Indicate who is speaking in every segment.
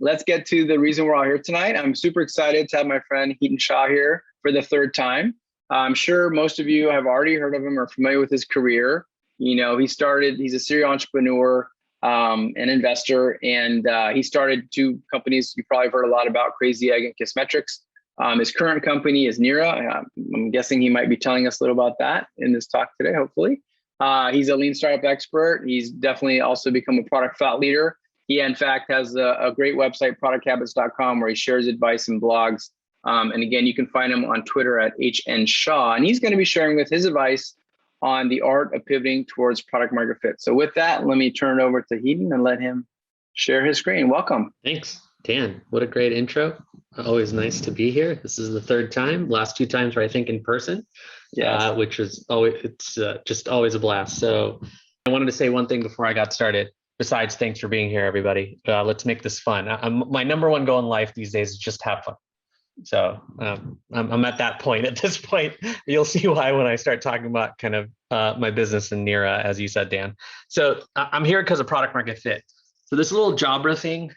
Speaker 1: let's get to the reason we're all here tonight. I'm super excited to have my friend Hiten Shah here for the third time. I'm sure most of you have already heard of him or familiar with his career. You know, he's a serial entrepreneur, an investor, and he started two companies you've probably heard a lot about, Crazy Egg and KISSmetrics. His current company is Nira. I'm guessing he might be telling us a little about that in this talk today, hopefully. He's a lean startup expert. He's definitely also become a product thought leader. He, in fact, has a great website, producthabits.com, where he shares advice and blogs. And again, you can find him on Twitter at Hiten Shah. And he's going to be sharing with his advice on the art of pivoting towards product market fit. So with that, let me turn it over to Hiten and let him share his screen. Welcome.
Speaker 2: Thanks, Dan. What a great intro. Always nice to be here. This is the third time. Last two times were, I think, in person, yes. Which is always, just always a blast. So I wanted to say one thing before I got started. Besides, thanks for being here, everybody. Let's make this fun. My number one goal in life these days is just have fun. So I'm at that point. At this point, you'll see why when I start talking about kind of my business in Nira, as you said, Dan. So I'm here because of product market fit. So this little Jabra thing,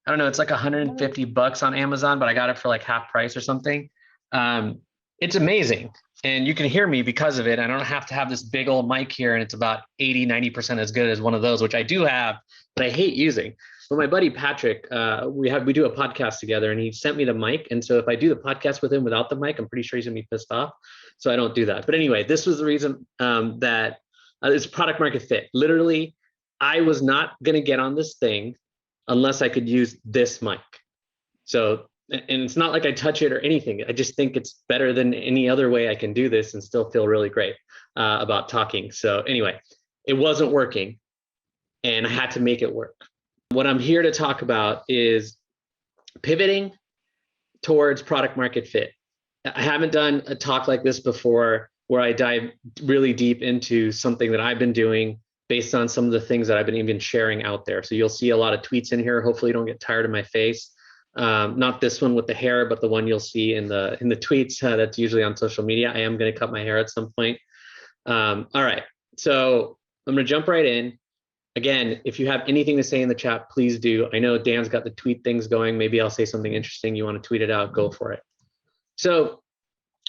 Speaker 2: I don't know, it's like $150 on Amazon, but I got it for like half price or something. It's amazing. And you can hear me because of it. I don't have to have this big old mic here, and it's about 80-90% as good as one of those, which I do have, but I hate using. But my buddy Patrick, we do a podcast together, and he sent me the mic. And so if I do the podcast with him without the mic, I'm pretty sure he's gonna be pissed off. So I don't do that. But anyway, this was the reason that it's product market fit. Literally, I was not gonna get on this thing unless I could use this mic. So, and it's not like I touch it or anything. I just think it's better than any other way I can do this and still feel really great about talking. So anyway, it wasn't working and I had to make it work. What I'm here to talk about is pivoting towards product market fit. I haven't done a talk like this before where I dive really deep into something that I've been doing based on some of the things that I've been even sharing out there. So you'll see a lot of tweets in here. Hopefully you don't get tired of my face. Not this one with the hair, but the one you'll see in the tweets that's usually on social media. I am going to cut my hair at some point. All right, so I'm going to jump right in. Again, if you have anything to say in the chat, please do. I know Dan's got the tweet things going. Maybe I'll say something interesting. You want to tweet it out, go for it. So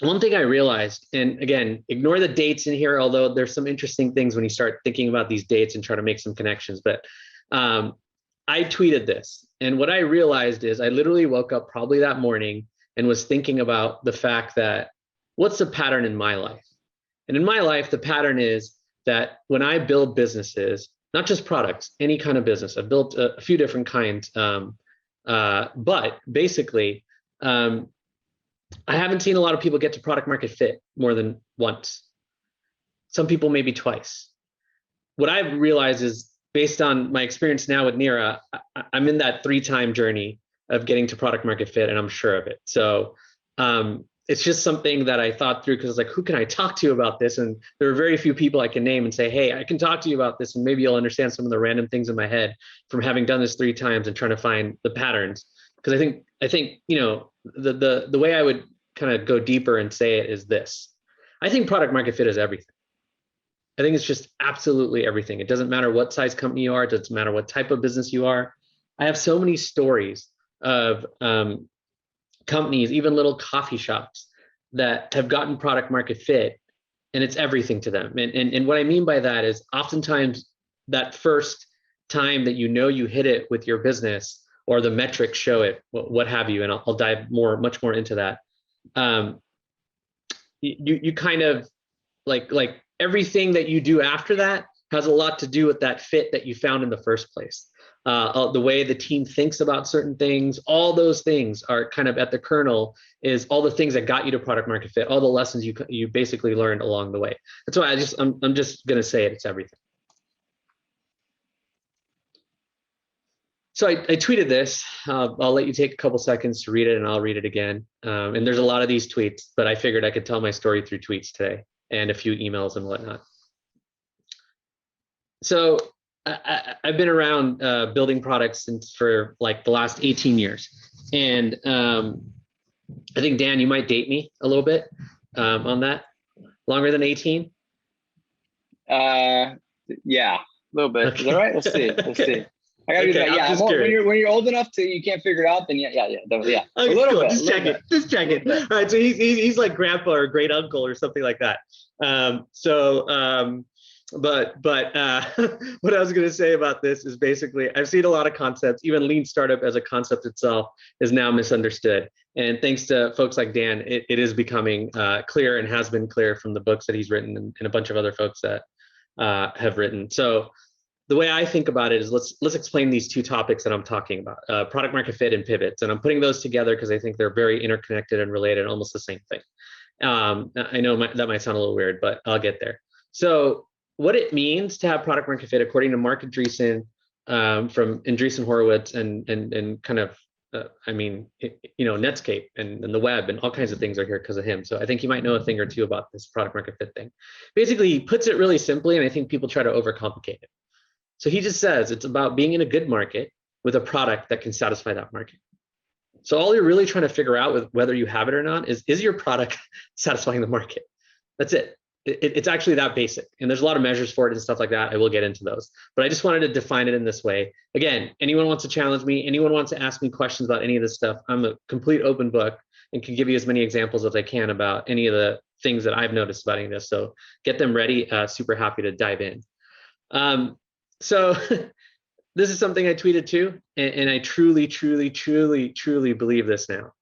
Speaker 2: one thing I realized, and again, ignore the dates in here, although there's some interesting things when you start thinking about these dates and try to make some connections. But I tweeted this, and what I realized is I literally woke up probably that morning and was thinking about the fact that what's the pattern in my life? And in my life, the pattern is that when I build businesses, not just products, any kind of business, I've built a few different kinds, but basically, I haven't seen a lot of people get to product market fit more than once. Some people maybe twice. What I've realized is, based on my experience now with Nira, I'm in that 3-time journey of getting to product market fit, and I'm sure of it. So it's just something that I thought through, because I was like, who can I talk to about this? And there are very few people I can name and say, hey, I can talk to you about this, and maybe you'll understand some of the random things in my head from having done this 3 times and trying to find the patterns. Because I think you know, the way I would kind of go deeper and say it is this. I think product market fit is everything. I think it's just absolutely everything. It doesn't matter what size company you are. It doesn't matter what type of business you are. I have so many stories of companies, even little coffee shops, that have gotten product market fit, and it's everything to them. And what I mean by that is oftentimes that first time that you know you hit it with your business, or the metrics show it, what have you, and I'll dive much more into that. You kind of like everything that you do after that has a lot to do with that fit that you found in the first place. The way the team thinks about certain things, all those things are kind of at the kernel, is all the things that got you to product market fit, all the lessons you basically learned along the way. That's why I'm just gonna say it, it's everything. So I tweeted this. I'll let you take a couple seconds to read it, and I'll read it again. And there's a lot of these tweets, but I figured I could tell my story through tweets today and a few emails and whatnot. So I've been around building products for like the last 18 years. And I think, Dan, you might date me a little bit on that. Longer than 18?
Speaker 1: Yeah, a little bit. Okay. Is that right? We'll see. We'll see. I gotta do
Speaker 2: Okay,
Speaker 1: that. Yeah,
Speaker 2: I'm just curious.
Speaker 1: when you're old enough to you can't figure it out, then yeah.
Speaker 2: Okay,
Speaker 1: A little
Speaker 2: cool.
Speaker 1: bit.
Speaker 2: Just check it. Just check it. All right. So he's like grandpa or great uncle or something like that. But what I was going to say about this is basically I've seen a lot of concepts. Even lean startup as a concept itself is now misunderstood. And thanks to folks like Dan, it is becoming clear and has been clear from the books that he's written and a bunch of other folks that have written. So the way I think about it is let's explain these two topics that I'm talking about, product market fit and pivots. And I'm putting those together because I think they're very interconnected and related, almost the same thing. I know that might sound a little weird, but I'll get there. So what it means to have product market fit, according to Mark Andreessen from Andreessen Horowitz and kind of, Netscape and the web and all kinds of things are here because of him. So I think you might know a thing or two about this product market fit thing. Basically, he puts it really simply, and I think people try to overcomplicate it. So he just says it's about being in a good market with a product that can satisfy that market. So all you're really trying to figure out with whether you have it or not is your product satisfying the market? That's it. It's actually that basic. And there's a lot of measures for it and stuff like that. I will get into those. But I just wanted to define it in this way. Again, anyone wants to challenge me, anyone wants to ask me questions about any of this stuff, I'm a complete open book and can give you as many examples as I can about any of the things that I've noticed about any of this. So get them ready. Super happy to dive in. So this is something I tweeted too, and I truly believe this now.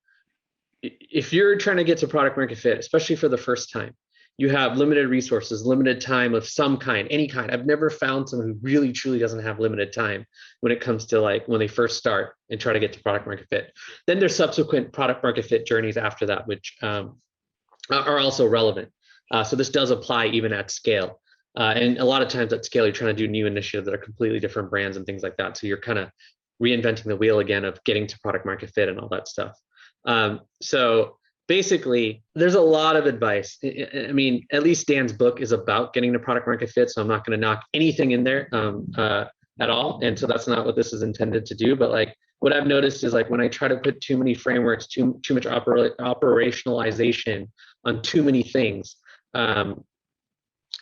Speaker 2: If you're trying to get to product market fit, especially for the first time, you have limited resources, limited time of some kind, any kind. I've never found someone who really truly doesn't have limited time when it comes to like when they first start and try to get to product market fit. Then there's subsequent product market fit journeys after that, which are also relevant. So this does apply even at scale. And a lot of times at scale, you're trying to do new initiatives that are completely different brands and things like that. So you're kind of reinventing the wheel again of getting to product market fit and all that stuff. So basically, there's a lot of advice. I mean, at least Dan's book is about getting to product market fit. So I'm not going to knock anything in there at all. And so that's not what this is intended to do. But like what I've noticed is like when I try to put too many frameworks, too much operationalization on too many things, I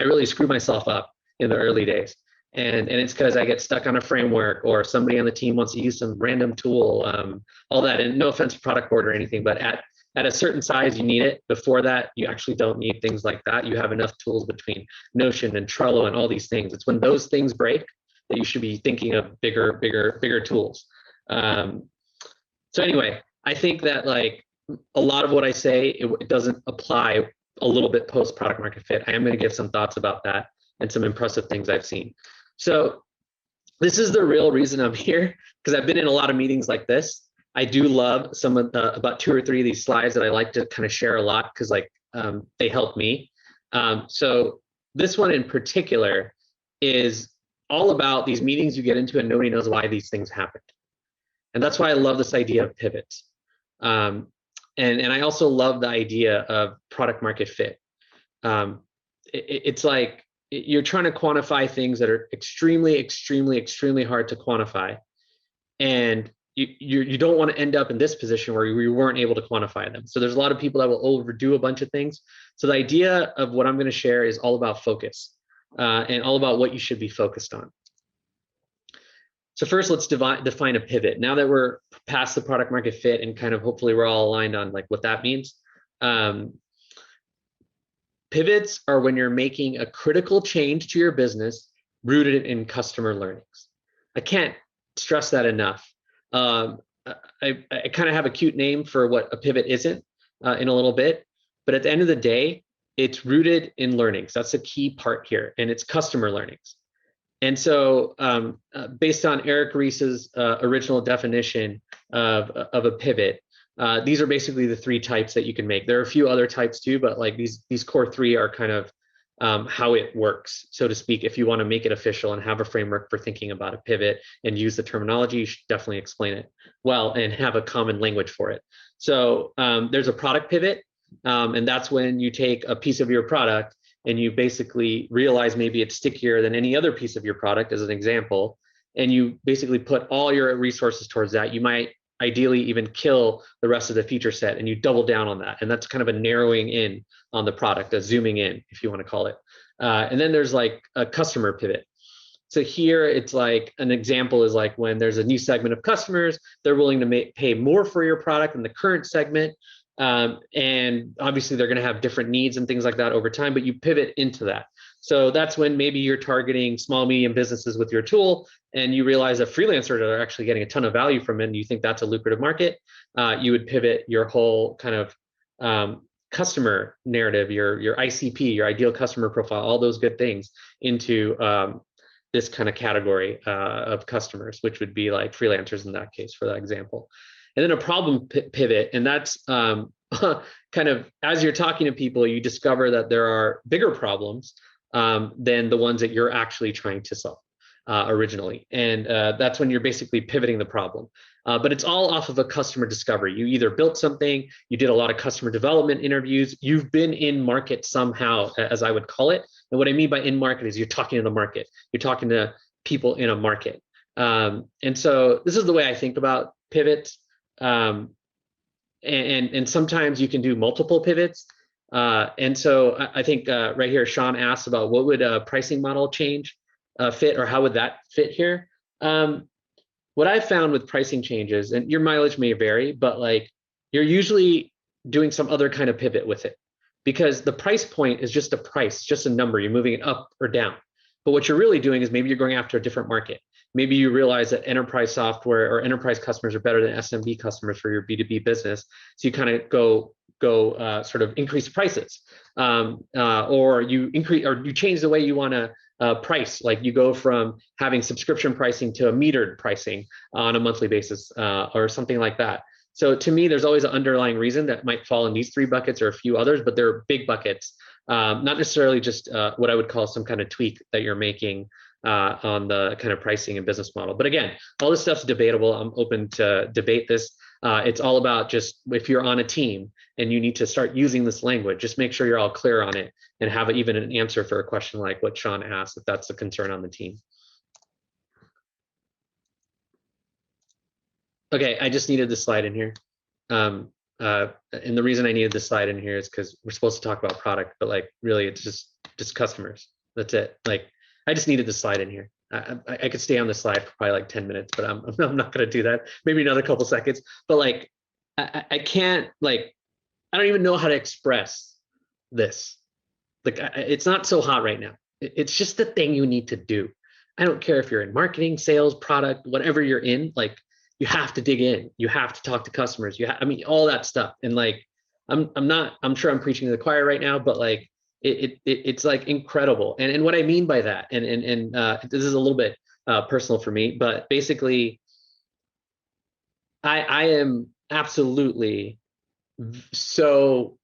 Speaker 2: really screw myself up in the early days. And it's because I get stuck on a framework or somebody on the team wants to use some random tool, all that. And no offense to product board or anything, but at a certain size, you need it. Before that, you actually don't need things like that. You have enough tools between Notion and Trello and all these things. It's when those things break that you should be thinking of bigger tools. So anyway, I think that like a lot of what I say, it doesn't apply a little bit post product market fit. I am going to give some thoughts about that and some impressive things I've seen. So this is the real reason I'm here, because I've been in a lot of meetings like this. I do love some of about 2 or 3 of these slides that I like to kind of share a lot because like they help me. So this one in particular is all about these meetings you get into and nobody knows why these things happened. And that's why I love this idea of pivots. And I also love the idea of product market fit. It's like you're trying to quantify things that are extremely hard to quantify. And you don't want to end up in this position where you weren't able to quantify them. So there's a lot of people that will overdo a bunch of things. So the idea of what I'm going to share is all about focus and all about what you should be focused on. So first, let's define a pivot. Now that we're past the product market fit and kind of hopefully we're all aligned on like what that means. Pivots are when you're making a critical change to your business rooted in customer learnings. I can't stress that enough. I kind of have a cute name for what a pivot isn't in a little bit, but at the end of the day, it's rooted in learnings. That's a key part here, and it's customer learnings. And so based on Eric Ries's original definition of a pivot, these are basically the 3 types that you can make. There are a few other types too, but like these core 3 are kind of how it works, so to speak. If you want to make it official and have a framework for thinking about a pivot and use the terminology, you should definitely explain it well and have a common language for it. So there's a product pivot, and that's when you take a piece of your product and you basically realize maybe it's stickier than any other piece of your product, as an example, and you basically put all your resources towards that. You might ideally even kill the rest of the feature set and you double down on that. And that's kind of a narrowing in on the product, a zooming in, if you want to call it. And then there's like a customer pivot. So here it's like an example is like when there's a new segment of customers, they're willing to pay more for your product than the current segment. And obviously they're going to have different needs and things like that over time, but you pivot into that. So that's when maybe you're targeting small, medium businesses with your tool, and you realize that freelancers are actually getting a ton of value from it, and you think that's a lucrative market. You would pivot your whole kind of customer narrative, your ICP, your ideal customer profile, all those good things into this kind of category of customers, which would be like freelancers in that case, for that example. And then a problem pivot, and that's kind of as you're talking to people, you discover that there are bigger problems than the ones that you're actually trying to solve originally. And that's when you're basically pivoting the problem. But it's all off of a customer discovery. You either built something, you did a lot of customer development interviews, you've been in market somehow, as I would call it. And what I mean by in market is you're talking to the market, you're talking to people in a market. And so this is the way I think about pivots. And sometimes you can do multiple pivots. And so I think right here, Sean asked about what would a pricing model change fit, or how would that fit here? What I've found with pricing changes, and your mileage may vary, but like you're usually doing some other kind of pivot with it, because the price point is just a price, just a number. You're moving it up or down. But what you're really doing is maybe you're going after a different market. Maybe you realize that enterprise software or enterprise customers are better than SMB customers for your B2B business. So you kind of go sort of increase prices, or you increase, or you change the way you want to price. Like you go from having subscription pricing to a metered pricing on a monthly basis, or something like that. So to me, there's always an underlying reason that might fall in these three buckets or a few others, but they're big buckets, not necessarily just what I would call some kind of tweak that you're making on the kind of pricing and business model. But again, all this stuff's debatable. I'm open to debate this. It's all about just if you're on a team and you need to start using this language, just make sure you're all clear on it and have even an answer for a question like what Sean asked, if that's a concern on the team. Okay, I just needed this slide in here. And the reason I needed this slide in here is because we're supposed to talk about product, but like really it's just customers. That's it. Like I just needed this slide in here. I could stay on the slide for probably like 10 minutes, but I'm not going to do that. Maybe another couple seconds. But like, I can't, like, I don't even know how to express this. Like, it's not so hot right now. It's just the thing you need to do. I don't care if you're in marketing, sales, product, whatever you're in, like, you have to dig in. You have to talk to customers. I mean, all that stuff. And like, I'm sure I'm preaching to the choir right now, but like, it's like incredible. And what I mean by that, and this is a little bit personal for me, but basically I am absolutely so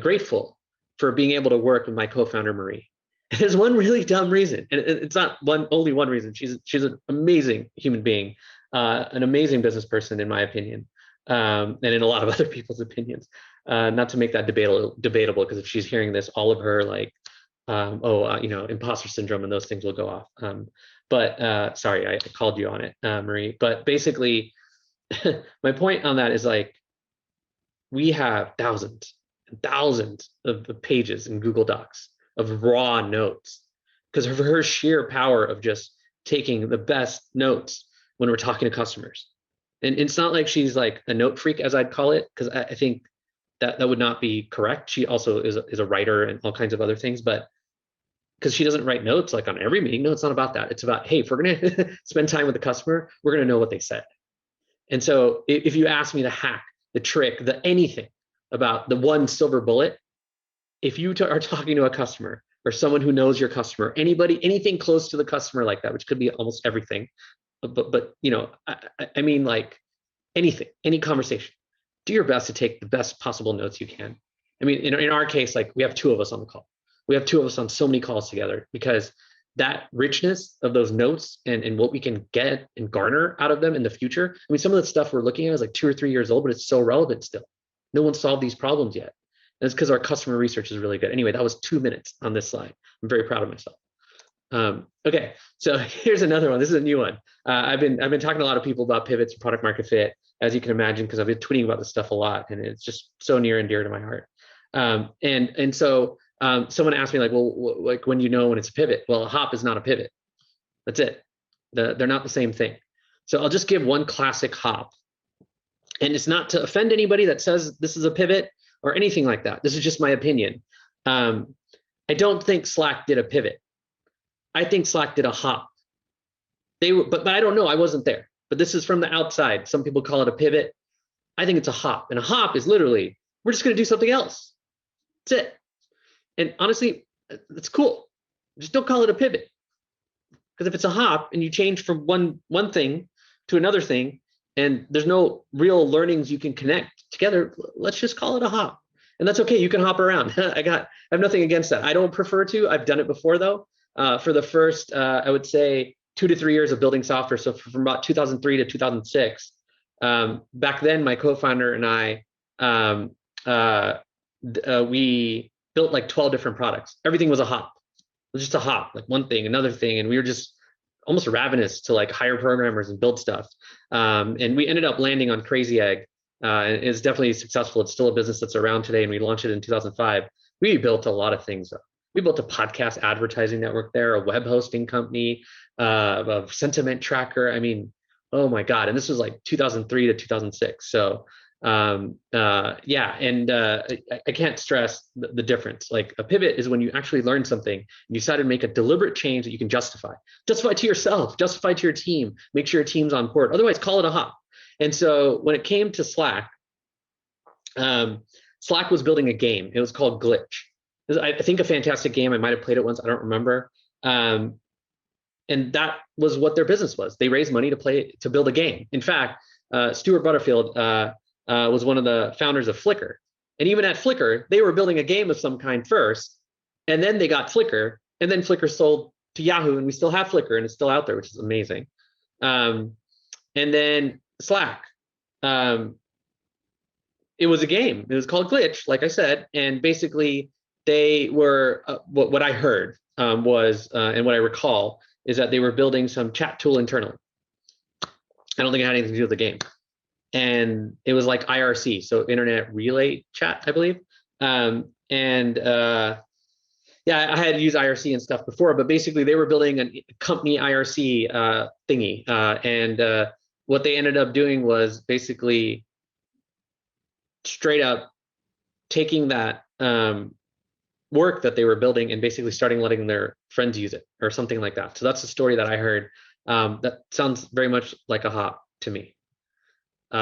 Speaker 2: grateful for being able to work with my co-founder, Marie. And there's one really dumb reason, and it's not only one reason. She's an amazing human being, an amazing business person, in my opinion, and in a lot of other people's opinions. Not to make that debatable, because if she's hearing this, all of her like, imposter syndrome and those things will go off. But sorry, I called you on it, Marie. But basically, my point on that is like, we have thousands and thousands of pages in Google Docs of raw notes because of her sheer power of just taking the best notes when we're talking to customers. And it's not like she's like a note freak, as I'd call it, because I think that would not be correct. She also is a writer and all kinds of other things, but because she doesn't write notes like on every meeting. No, it's not about that. It's about, hey, if we're going to spend time with the customer, we're going to know what they said. And so if you ask me the hack, the trick, the anything about the one silver bullet, if you are talking to a customer or someone who knows your customer, anybody, anything close to the customer like that, which could be almost everything, but you know, I mean like anything, any conversation, do your best to take the best possible notes you can. I mean, in our case, like we have two of us on the call. We have two of us on so many calls together because that richness of those notes and what we can get and garner out of them in the future. I mean, some of the stuff we're looking at is like 2 or 3 years old, but it's so relevant still. No one solved these problems yet. And it's because our customer research is really good. Anyway, that was 2 minutes on this slide. I'm very proud of myself. Okay, so here's another one. This is a new one. I've been talking to a lot of people about pivots and product market fit, as you can imagine, because I've been tweeting about this stuff a lot, and it's just so near and dear to my heart. So someone asked me like, well, like when you know when it's a pivot? Well, a hop is not a pivot. That's it. They're not the same thing. So I'll just give one classic hop. And it's not to offend anybody that says this is a pivot or anything like that. This is just my opinion. I don't think Slack did a pivot. I think Slack did a hop. But I don't know. I wasn't there. But this is from the outside. Some people call it a pivot. I think it's a hop. And a hop is literally, we're just going to do something else. That's it. And honestly, it's cool. Just don't call it a pivot. Because if it's a hop and you change from one thing to another thing, and there's no real learnings you can connect together, let's just call it a hop. And that's okay. You can hop around. I have nothing against that. I don't prefer to. I've done it before though. For the first, I would say 2 to 3 years of building software. So from about 2003 to 2006, back then my co-founder and I, we built like 12 different products. Everything was a hop. It was just a hop, like one thing, another thing. And we were just almost ravenous to like hire programmers and build stuff. And we ended up landing on Crazy Egg. And it's definitely successful. It's still a business that's around today. And we launched it in 2005. We built a lot of things though. We built a podcast advertising network there, a web hosting company, a sentiment tracker. I mean, oh my God. And this was like 2003 to 2006. So yeah, and I can't stress the difference. Like a pivot is when you actually learn something and you decide to make a deliberate change that you can justify to yourself, justify to your team, make sure your team's on board. Otherwise, call it a hop. And so when it came to Slack, Slack was building a game. It was called Glitch. It was, I think, a fantastic game. I might have played it once. I don't remember. And that was what their business was. They raised money to build a game. In fact, Stuart Butterfield was one of the founders of Flickr. And even at Flickr, they were building a game of some kind first, and then they got Flickr, and then Flickr sold to Yahoo, and we still have Flickr, and it's still out there, which is amazing. And then Slack, it was a game. It was called Glitch, like I said, and basically they were, what I heard was, and what I recall, is that they were building some chat tool internally. I don't think it had anything to do with the game. And it was like IRC, so Internet Relay Chat, I believe. Yeah, I had used IRC and stuff before, but basically they were building a company IRC thingy. And what they ended up doing was basically straight up taking that work that they were building and basically starting letting their friends use it or something like that. So that's the story that I heard. That sounds very much like a hop to me.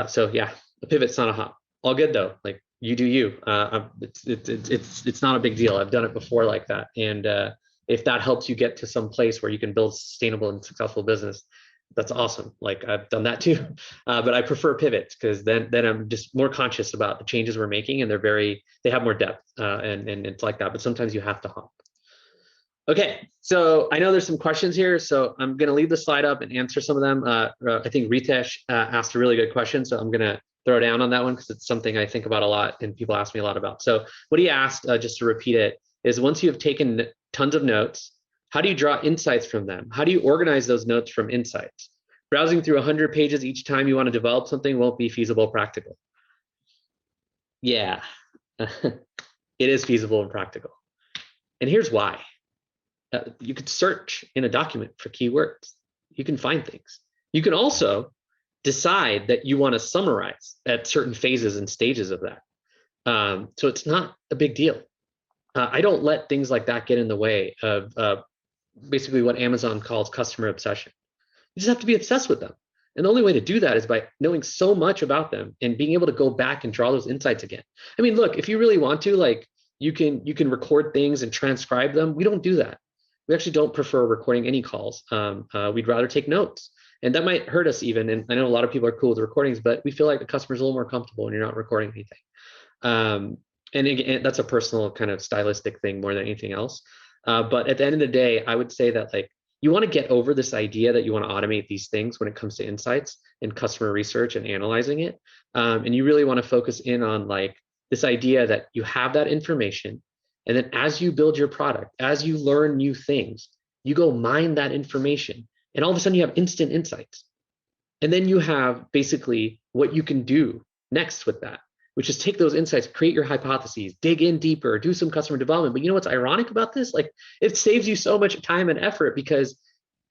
Speaker 2: So yeah, a pivot's not a hop. All good though. Like you do you. It's not a big deal. I've done it before like that. And if that helps you get to some place where you can build sustainable and successful business, that's awesome. Like I've done that too. But I prefer pivots because then I'm just more conscious about the changes we're making, and they have more depth and it's like that. But sometimes you have to hop. Okay, so I know there's some questions here, so I'm going to leave the slide up and answer some of them. I think Ritesh asked a really good question, so I'm going to throw down on that one because it's something I think about a lot and people ask me a lot about. So what he asked, just to repeat it, is once you have taken tons of notes, how do you draw insights from them? How do you organize those notes from insights? Browsing through 100 pages each time you want to develop something won't be feasible or practical. Yeah, it is feasible and practical. And here's why. You could search in a document for keywords. You can find things. You can also decide that you want to summarize at certain phases and stages of that. So it's not a big deal. I don't let things like that get in the way of basically what Amazon calls customer obsession. You just have to be obsessed with them. And the only way to do that is by knowing so much about them and being able to go back and draw those insights again. I mean, look, if you really want to, like you can record things and transcribe them. We don't do that. We actually don't prefer recording any calls. We'd rather take notes. And that might hurt us even. And I know a lot of people are cool with recordings, but we feel like the customer's a little more comfortable when you're not recording anything. And again, that's a personal kind of stylistic thing more than anything else. But at the end of the day, I would say that like you want to get over this idea that you want to automate these things when it comes to insights and customer research and analyzing it. And you really want to focus in on like this idea that you have that information. And then as you build your product, as you learn new things, you go mine that information. And all of a sudden you have instant insights. And then you have basically what you can do next with that, which is take those insights, create your hypotheses, dig in deeper, do some customer development. But you know what's ironic about this? Like it saves you so much time and effort because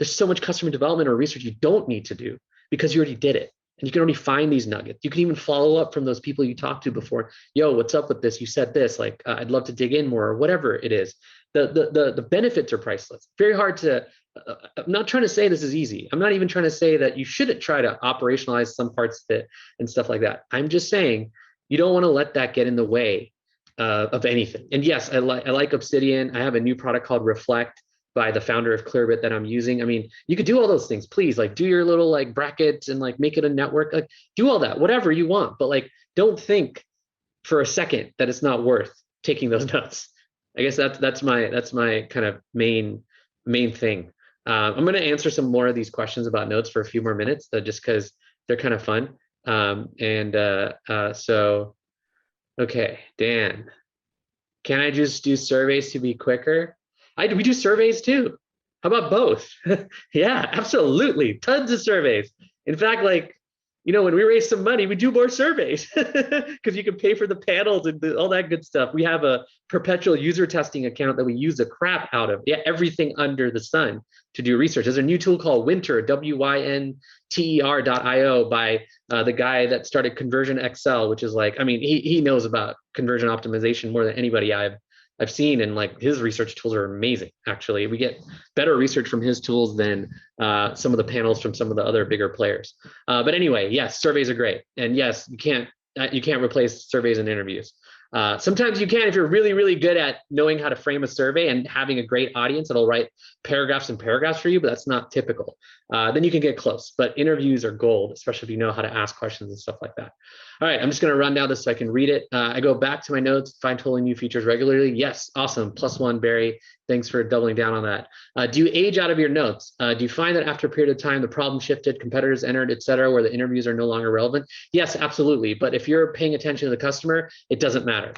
Speaker 2: there's so much customer development or research you don't need to do because you already did it. And you can already find these nuggets. You can even follow up from those people you talked to before. Yo, what's up with this? You said this, like, I'd love to dig in more, or whatever it is. The benefits are priceless. Very hard to, I'm not trying to say this is easy. I'm not even trying to say that you shouldn't try to operationalize some parts of it and stuff like that. I'm just saying you don't want to let that get in the way of anything. And yes, I like Obsidian. I have a new product called Reflect by the founder of Clearbit that I'm using. I mean, you could do all those things, please, like do your little like brackets and like make it a network, like do all that, whatever you want, but like, don't think for a second that it's not worth taking those notes. I guess that's my kind of main thing. I'm going to answer some more of these questions about notes for a few more minutes, just because they're kind of fun. So, okay, Dan, can I just do surveys to be quicker? We do surveys too. How about both? Yeah, absolutely. Tons of surveys. In fact, like, when we raise some money, we do more surveys because you can pay for the panels and all that good stuff. We have a perpetual user testing account that we use the crap out of. Yeah, everything under the sun to do research. There's a new tool called Winter, WYNTER.io by the guy that started Conversion XL, which is like, I mean, he knows about conversion optimization more than anybody I've seen, and like his research tools are amazing. Actually, we get better research from his tools than some of the panels from some of the other bigger players. But anyway, yes, surveys are great, and yes, you can't replace surveys and interviews. Sometimes you can if you're really, really good at knowing how to frame a survey and having a great audience that'll write paragraphs and paragraphs for you, but that's not typical. Then you can get close, but interviews are gold, especially if you know how to ask questions and stuff like that. All right, I'm just going to run down this so I can read it. I go back to my notes, find totally new features regularly. Yes, awesome. +1, Barry. Thanks for doubling down on that. Do you age out of your notes? Do you find that after a period of time, the problem shifted, competitors entered, et cetera, where the interviews are no longer relevant? Yes, absolutely. But if you're paying attention to the customer, it doesn't matter.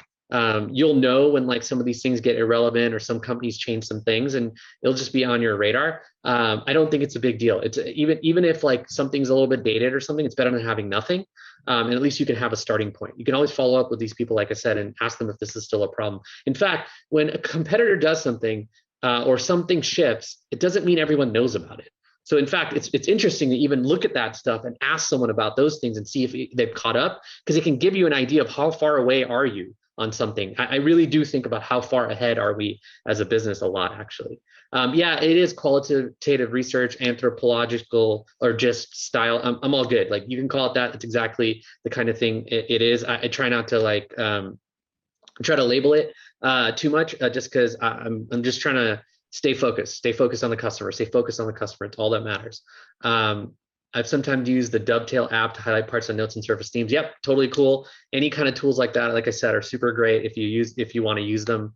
Speaker 2: You'll know when like some of these things get irrelevant or some companies change some things, and it'll just be on your radar. I don't think it's a big deal. It's even if like something's a little bit dated or something, it's better than having nothing. And at least you can have a starting point. You can always follow up with these people, like I said, and ask them if this is still a problem. In fact, when a competitor does something or something shifts, it doesn't mean everyone knows about it. So in fact, it's interesting to even look at that stuff and ask someone about those things and see if they've caught up, because it can give you an idea of how far away are you on something. I really do think about how far ahead are we as a business a lot, actually. Yeah, it is qualitative research, anthropological, or just style. I'm all good. Like you can call it that. It's exactly the kind of thing it is. I try not to like try to label it too much, just because I'm just trying to stay focused on the customer, stay focused on the customer. It's all that matters. I've sometimes used the Dovetail app to highlight parts of notes and surface themes. Yep, totally cool. Any kind of tools like that, like I said, are super great if you want to use them.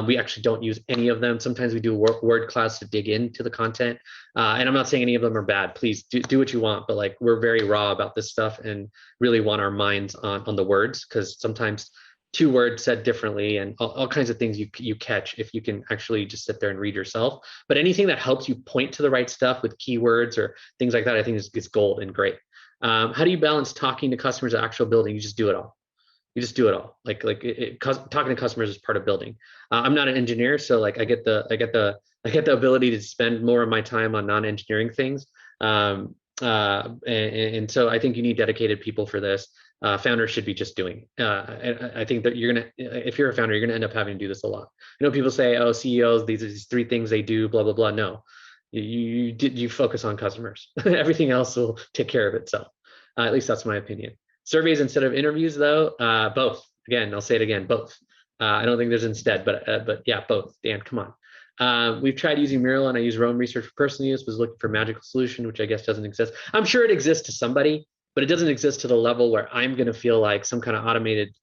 Speaker 2: We actually don't use any of them. Sometimes we do word clouds to dig into the content. And I'm not saying any of them are bad. Please do what you want, but like we're very raw about this stuff and really want our minds on the words, because sometimes 2 words said differently and all kinds of things you catch if you can actually just sit there and read yourself. But anything that helps you point to the right stuff with keywords or things like that, I think is gold and great. How do you balance talking to customers and actual building? You just do it all. You just do it all. Talking to customers is part of building. I'm not an engineer, so like I get the ability to spend more of my time on non-engineering things. And so I think you need dedicated people for this. Founders should be just doing it. I think that if you're a founder, you're gonna end up having to do this a lot. People say, oh, CEOs, these are these 3 things they do, blah, blah, blah. No, you focus on customers. Everything else will take care of itself. At least that's my opinion. Surveys instead of interviews though, both. Again, I'll say it again, both. I don't think there's instead, but yeah, both. Dan, come on. We've tried using Mural and I use Roam Research for personal use, was looking for a magical solution, which I guess doesn't exist. I'm sure it exists to somebody, but it doesn't exist to the level where I'm going to feel like some kind of automated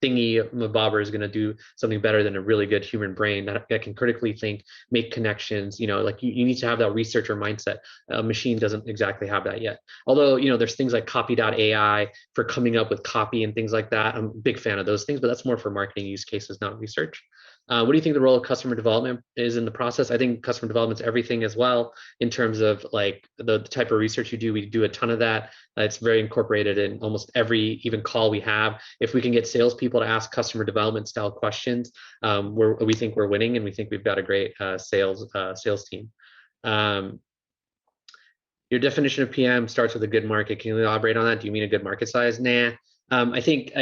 Speaker 2: thingy bobber is going to do something better than a really good human brain that can critically think, make connections. Like you need to have that researcher mindset. A machine doesn't exactly have that yet. Although, there's things like copy.ai for coming up with copy and things like that. I'm a big fan of those things, but that's more for marketing use cases, not research. What do you think the role of customer development is in the process? I think customer development is everything as well in terms of like the type of research you do. We do a ton of that. It's very incorporated in almost every even call we have. If we can get salespeople to ask customer development style questions, we think we're winning, and we think we've got a great sales team. your definition of PM starts with a good market. Can you elaborate on that? Do you mean a good market size? Nah. I think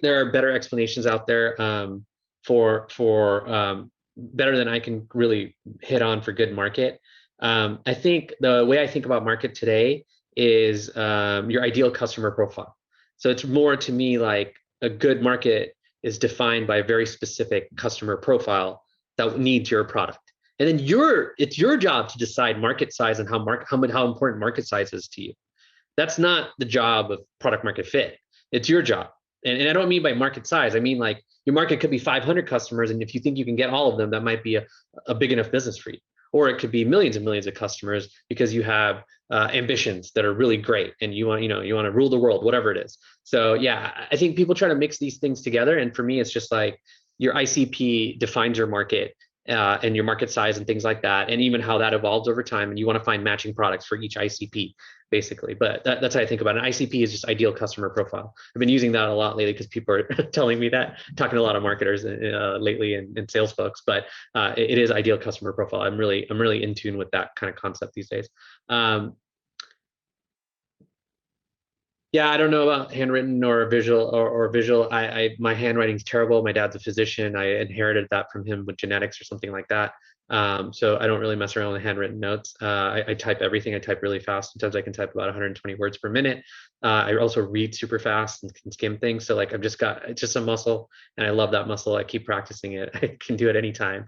Speaker 2: there are better explanations out there for better than I can really hit on for good market. I think the way I think about market today is your ideal customer profile. So it's more to me like a good market is defined by a very specific customer profile that needs your product. And then it's your job to decide market size and how important market size is to you. That's not the job of product market fit. It's your job. And I don't mean by market size. I mean like your market could be 500 customers. And if you think you can get all of them, that might be a big enough business for you. Or it could be millions and millions of customers because you have ambitions that are really great and you want to rule the world, whatever it is. So yeah, I think people try to mix these things together. And for me, it's just like your ICP defines your market and your market size and things like that, and even how that evolves over time. And you want to find matching products for each ICP, basically. But that's how I think about it. An ICP is just ideal customer profile. I've been using that a lot lately because people are telling me that, talking to a lot of marketers lately and sales folks. But it is ideal customer profile. I'm really in tune with that kind of concept these days. Yeah, I don't know about handwritten or visual or visual. My handwriting's terrible. My dad's a physician. I inherited that from him with genetics or something like that. So I don't really mess around with handwritten notes. I type everything. I type really fast. Sometimes I can type about 120 words per minute. I also read super fast and can skim things. So like it's just a muscle, and I love that muscle. I keep practicing it. I can do it anytime.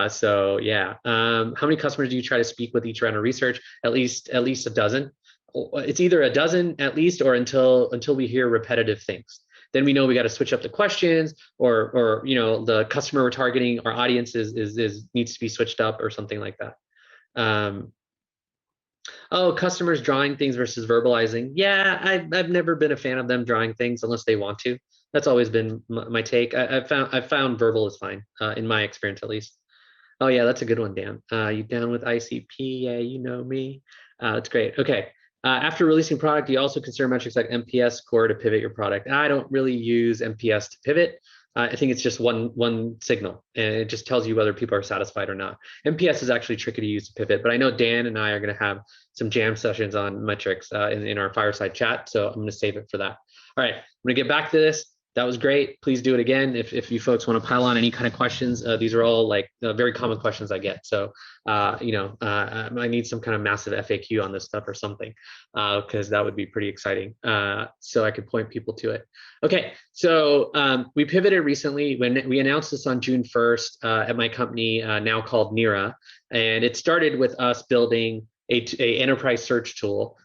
Speaker 2: So yeah. How many customers do you try to speak with each round of research? At least a dozen. It's either a dozen at least, or until we hear repetitive things. Then we know we got to switch up the questions, or the customer we're targeting, our audience needs to be switched up or something like that. Customers drawing things versus verbalizing. Yeah, I've never been a fan of them drawing things unless they want to. That's always been my take. I've found verbal is fine in my experience at least. Oh yeah, that's a good one, Dan. You down with ICP? Yeah, you know me. That's great. Okay. After releasing product, you also consider metrics like NPS score to pivot your product. I don't really use NPS to pivot. I think it's just one signal, and it just tells you whether people are satisfied or not. NPS is actually tricky to use to pivot, but I know Dan and I are going to have some jam sessions on metrics in our fireside chat, so I'm going to save it for that. All right, I'm going to get back to this. That was great. Please do it again if you folks want to pile on any kind of questions. These are all like very common questions I get. So, I need some kind of massive FAQ on this stuff or something, because that would be pretty exciting. So I could point people to it. Okay, so we pivoted recently when we announced this on June 1st at my company now called Nira. And it started with us building a enterprise search tool,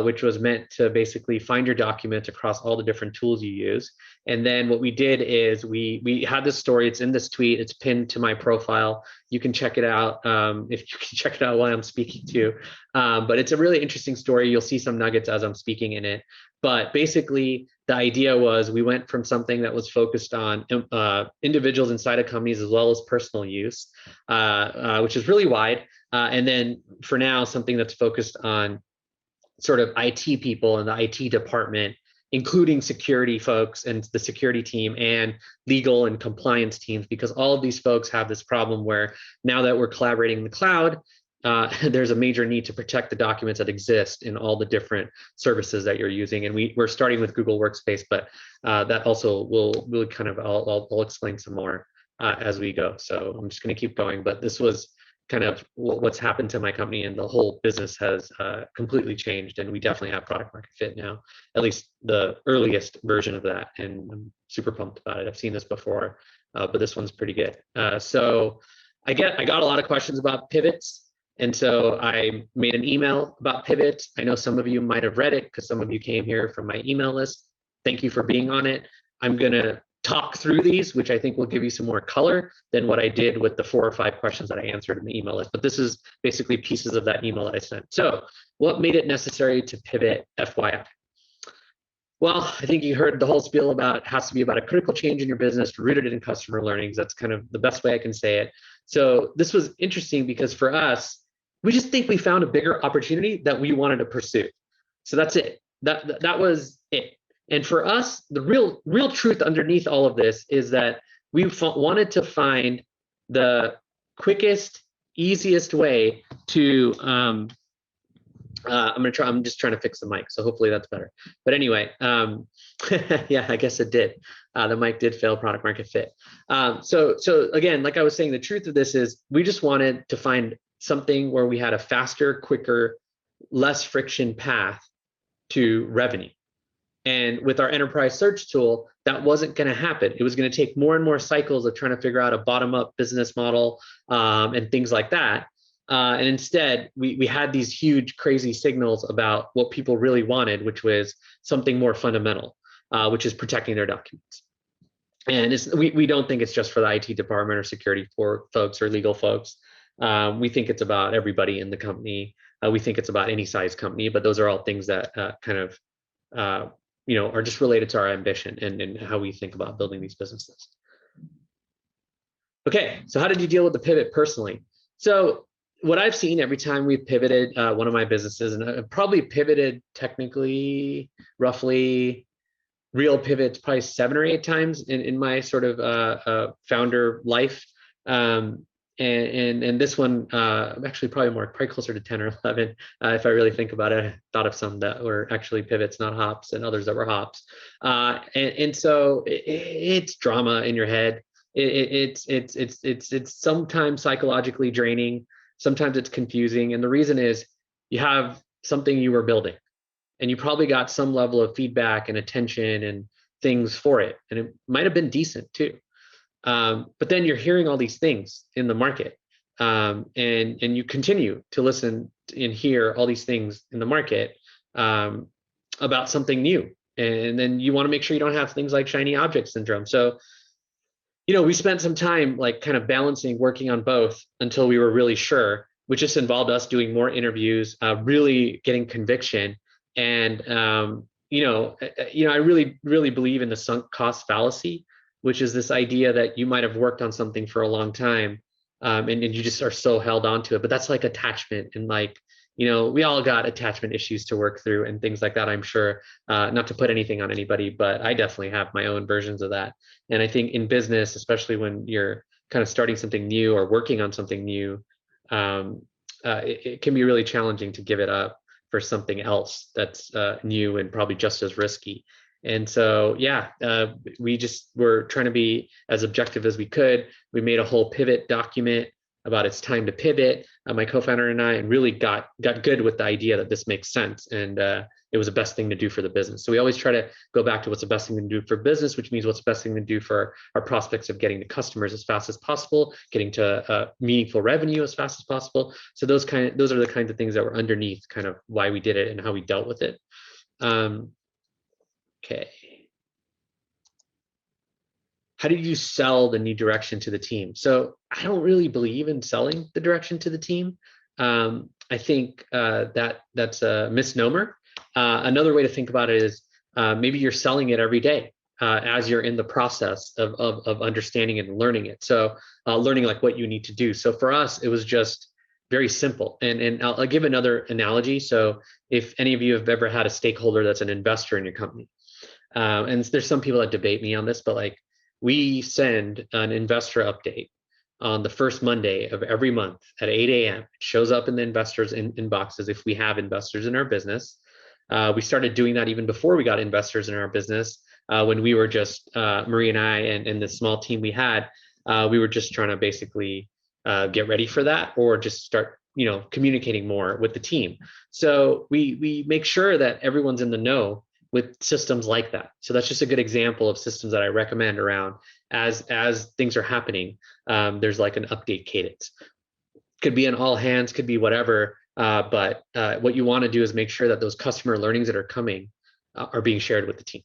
Speaker 2: which was meant to basically find your documents across all the different tools you use. And then what we did is we had this story. It's in this tweet. It's pinned to my profile. You can check it out if you can check it out while I'm speaking too. But it's a really interesting story. You'll see some nuggets as I'm speaking in it. But basically, the idea was we went from something that was focused on individuals inside of companies as well as personal use, which is really wide. And then for now, something that's focused on sort of IT people in the IT department, including security folks and the security team and legal and compliance teams, because all of these folks have this problem where now that we're collaborating in the cloud, there's a major need to protect the documents that exist in all the different services that you're using. And we're starting with Google Workspace, but that also will kind of, I'll explain some more as we go. So I'm just going to keep going, but this was kind of what's happened to my company, and the whole business has completely changed, and we definitely have product market fit now, at least the earliest version of that, and I'm super pumped about it. I've seen this before, but this one's pretty good. So I got a lot of questions about pivots, and so I made an email about pivots. I know some of you might have read it because some of you came here from my email list. Thank you for being on it. I'm gonna talk through these, which I think will give you some more color than what I did with the 4 or 5 questions that I answered in the email list. But this is basically pieces of that email that I sent. So what made it necessary to pivot, FYI? Well, I think you heard the whole spiel about it has to be about a critical change in your business rooted in customer learnings. That's kind of the best way I can say it. So this was interesting because for us, we just think we found a bigger opportunity that we wanted to pursue. So that's it. That was it. And for us, the real truth underneath all of this is that we wanted to find the quickest, easiest way to I'm just trying to fix the mic, so hopefully that's better. But anyway, yeah, I guess it did. The mic did fail product market fit. So again, like I was saying, the truth of this is we just wanted to find something where we had a faster, quicker, less friction path to revenue. And with our enterprise search tool, that wasn't going to happen. It was going to take more and more cycles of trying to figure out a bottom-up business model and things like that. And instead, we had these huge, crazy signals about what people really wanted, which was something more fundamental, which is protecting their documents. And we don't think it's just for the IT department or security folks or legal folks. We think it's about everybody in the company. We think it's about any size company, but those are all things that kind of are just related to our ambition and how we think about building these businesses. Okay, so how did you deal with the pivot personally? So what I've seen every time we've pivoted one of my businesses, and I've probably pivoted technically roughly real pivots probably 7 or 8 times in my sort of founder life. And this one actually probably closer to 10 or 11 if I really think about it. I thought of some that were actually pivots, not hops, and others that were hops. And so it's drama in your head. It's sometimes psychologically draining. Sometimes it's confusing. And the reason is you have something you were building and you probably got some level of feedback and attention and things for it. And it might've been decent too. But then you're hearing all these things in the market, and you continue to listen and hear all these things in the market about something new. And then you want to make sure you don't have things like shiny object syndrome. So, we spent some time like kind of balancing, working on both until we were really sure, which just involved us doing more interviews, really getting conviction. And, I really, really believe in the sunk cost fallacy, which is this idea that you might have worked on something for a long time and you just are so held on to it. But that's like attachment. And like, we all got attachment issues to work through and things like that, I'm sure. Not to put anything on anybody, but I definitely have my own versions of that. And I think in business, especially when you're kind of starting something new or working on something new, it can be really challenging to give it up for something else that's new and probably just as risky. And so, we just were trying to be as objective as we could. We made a whole pivot document about it's time to pivot, my co-founder and I, and really got good with the idea that this makes sense. And it was the best thing to do for the business. So we always try to go back to what's the best thing to do for business, which means what's the best thing to do for our prospects of getting to customers as fast as possible, getting to meaningful revenue as fast as possible. So those are the kinds of things that were underneath kind of why we did it and how we dealt with it. Okay. How did you sell the new direction to the team? So I don't really believe in selling the direction to the team. I think that's a misnomer. Another way to think about it is maybe you're selling it every day as you're in the process of understanding and learning it. So learning like what you need to do. So for us, it was just very simple. And I'll give another analogy. So if any of you have ever had a stakeholder that's an investor in your company, and there's some people that debate me on this, but like we send an investor update on the first Monday of every month at 8 a.m. It shows up in the investors' inboxes if we have investors in our business. We started doing that even before we got investors in our business. When we were just, Marie and I and the small team we had, we were just trying to basically get ready for that or just start communicating more with the team. So we make sure that everyone's in the know with systems like that. So that's just a good example of systems that I recommend around as things are happening. There's like an update cadence. Could be an all hands, could be whatever. But what you want to do is make sure that those customer learnings that are coming are being shared with the team.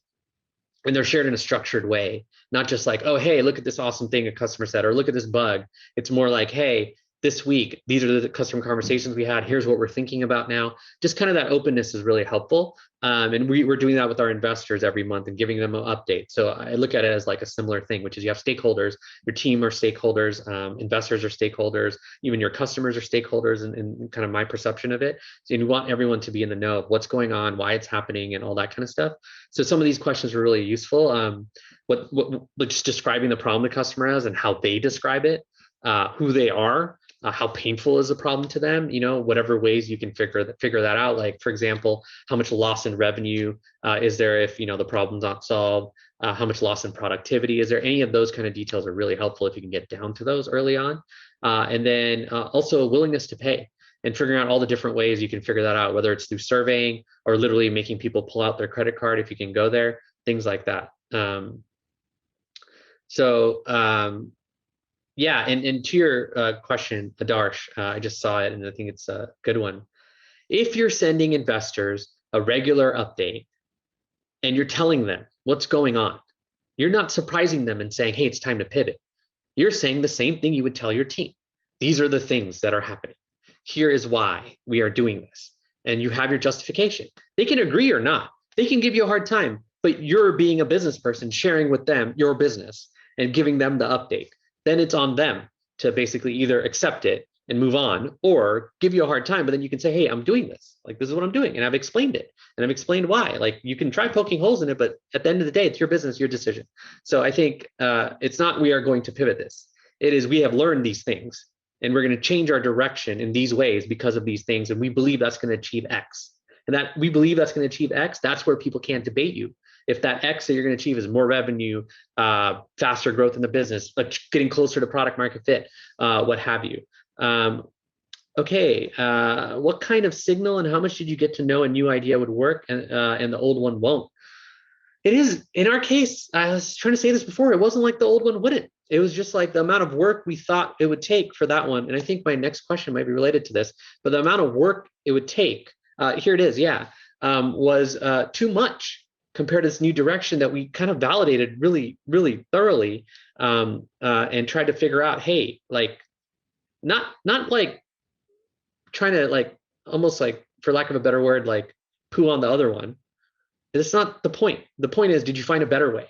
Speaker 2: And they're shared in a structured way, not just like, oh, hey, look at this awesome thing a customer said, or look at this bug. It's more like, hey, this week, these are the customer conversations we had. Here's what we're thinking about now. Just kind of that openness is really helpful. And we're doing that with our investors every month and giving them an update. So I look at it as like a similar thing, which is you have stakeholders, your team are stakeholders, investors are stakeholders, even your customers are stakeholders in kind of my perception of it. So you want everyone to be in the know of what's going on, why it's happening and all that kind of stuff. So some of these questions are really useful. Just describing the problem the customer has and how they describe it, who they are, how painful is the problem to them, whatever ways you can figure that out. Like, for example, how much loss in revenue is there if, the problem's not solved? How much loss in productivity? Is there any of those kind of details are really helpful if you can get down to those early on. And then also a willingness to pay and figuring out all the different ways you can figure that out, whether it's through surveying or literally making people pull out their credit card if you can go there, things like that. Yeah, and to your question, Adarsh, I just saw it and I think it's a good one. If you're sending investors a regular update and you're telling them what's going on, you're not surprising them and saying, hey, it's time to pivot. You're saying the same thing you would tell your team. These are the things that are happening. Here is why we are doing this. And you have your justification. They can agree or not. They can give you a hard time, but you're being a business person, sharing with them your business and giving them the update. Then it's on them to basically either accept it and move on or give you a hard time. But then you can say, hey, I'm doing this. Like, this is what I'm doing. And I've explained it. And I've explained why. Like, you can try poking holes in it, but at the end of the day, it's your business, your decision. So I think it's not we are going to pivot this. It is we have learned these things and we're going to change our direction in these ways because of these things. And we believe that's going to achieve X. And that we believe that's going to achieve X, that's where people can't debate you. If that X that you're going to achieve is more revenue, faster growth in the business, like getting closer to product market fit, what have you. Okay, what kind of signal and how much did you get to know a new idea would work and the old one won't? It is, in our case, I was trying to say this before, it wasn't like the old one wouldn't. It was just like the amount of work we thought it would take for that one. And I think my next question might be related to this, but the amount of work it would take, here it is, yeah, was too much compared to this new direction that we kind of validated really, really thoroughly and tried to figure out, hey, like, not like trying to like, almost like, for lack of a better word, like poo on the other one. It's not the point. The point is, did you find a better way?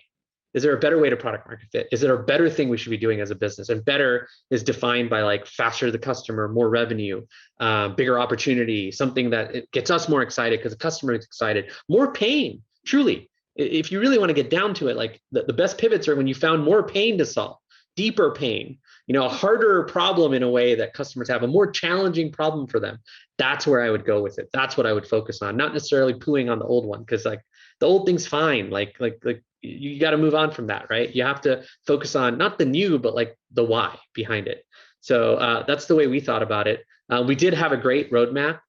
Speaker 2: Is there a better way to product market fit? Is there a better thing we should be doing as a business? And better is defined by like faster to the customer, more revenue, bigger opportunity, something that it gets us more excited because the customer is excited, more pain, truly. If you really want to get down to it, like the best pivots are when you found more pain to solve, deeper pain, a harder problem in a way that customers have, a more challenging problem for them. That's where I would go with it. That's what I would focus on, not necessarily pooing on the old one, because like the old thing's fine. Like you got to move on from that, right? You have to focus on not the new, but like the why behind it. So that's the way we thought about it. We did have a great roadmap.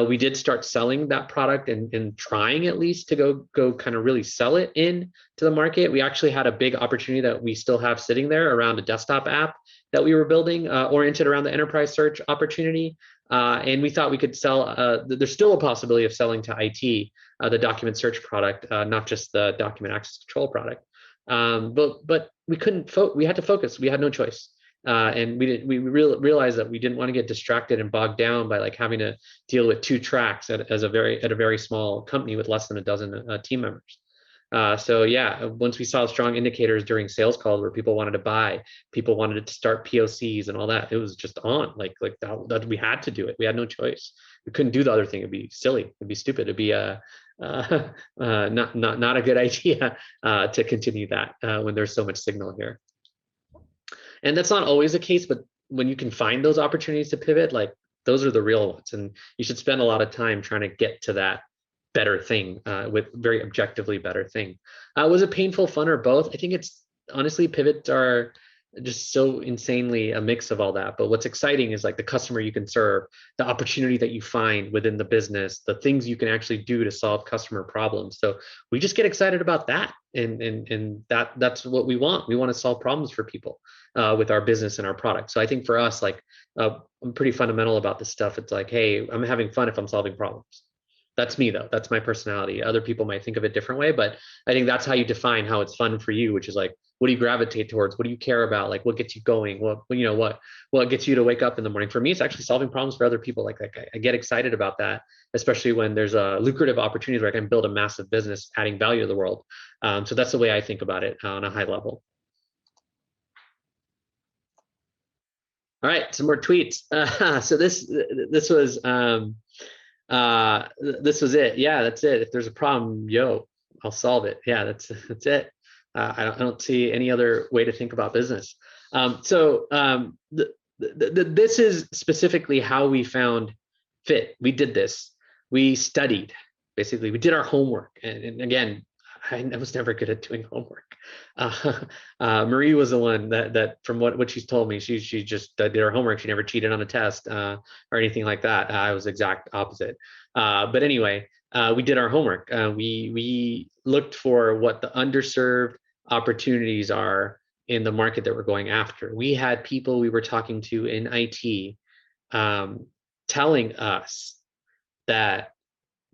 Speaker 2: We did start selling that product and trying at least to go kind of really sell it in to the market. We actually had a big opportunity that we still have sitting there around a desktop app that we were building, oriented around the enterprise search opportunity. And we thought we could sell, there's still a possibility of selling to IT, the document search product, not just the document access control product. But we couldn't, we had to focus, we had no choice. And we realized that we didn't want to get distracted and bogged down by like having to deal with two tracks at a very small company with less than a dozen team members. So yeah, once we saw strong indicators during sales calls where people wanted to buy, people wanted to start POCs and all that, it was just on like that we had to do it. We had no choice. We couldn't do the other thing. It'd be silly. It'd be stupid. It'd be not a good idea to continue that when there's so much signal here. And that's not always the case, but when you can find those opportunities to pivot, like those are the real ones. And you should spend a lot of time trying to get to that better thing with very objectively better thing. Was it painful, fun, or both? I think it's honestly, pivots are just so insanely a mix of all that. But what's exciting is like the customer you can serve, the opportunity that you find within the business, the things you can actually do to solve customer problems. So we just get excited about that. And that's what we want. We want to solve problems for people with our business and our product. So I think for us, like I'm pretty fundamental about this stuff. It's like, hey, I'm having fun if I'm solving problems. That's me though. That's my personality. Other people might think of it a different way, but I think that's how you define how it's fun for you, which is like, what do you gravitate towards? What do you care about? Like, what gets you going? What gets you to wake up in the morning? For me, it's actually solving problems for other people. Like I get excited about that, especially when there's a lucrative opportunities where I can build a massive business, adding value to the world. So that's the way I think about it on a high level. All right, some more tweets. So this was it. Yeah, that's it. If there's a problem, I'll solve it. Yeah, that's it. I don't see any other way to think about business. this is specifically how we found fit. We did this. We studied. Basically, we did our homework. And again, I was never good at doing homework. Marie was the one that from what she's told me, she just did her homework. She never cheated on a test or anything like that. I was the exact opposite. But anyway, we did our homework. We looked for what the underserved opportunities are in the market that we're going after. We had people we were talking to in IT telling us that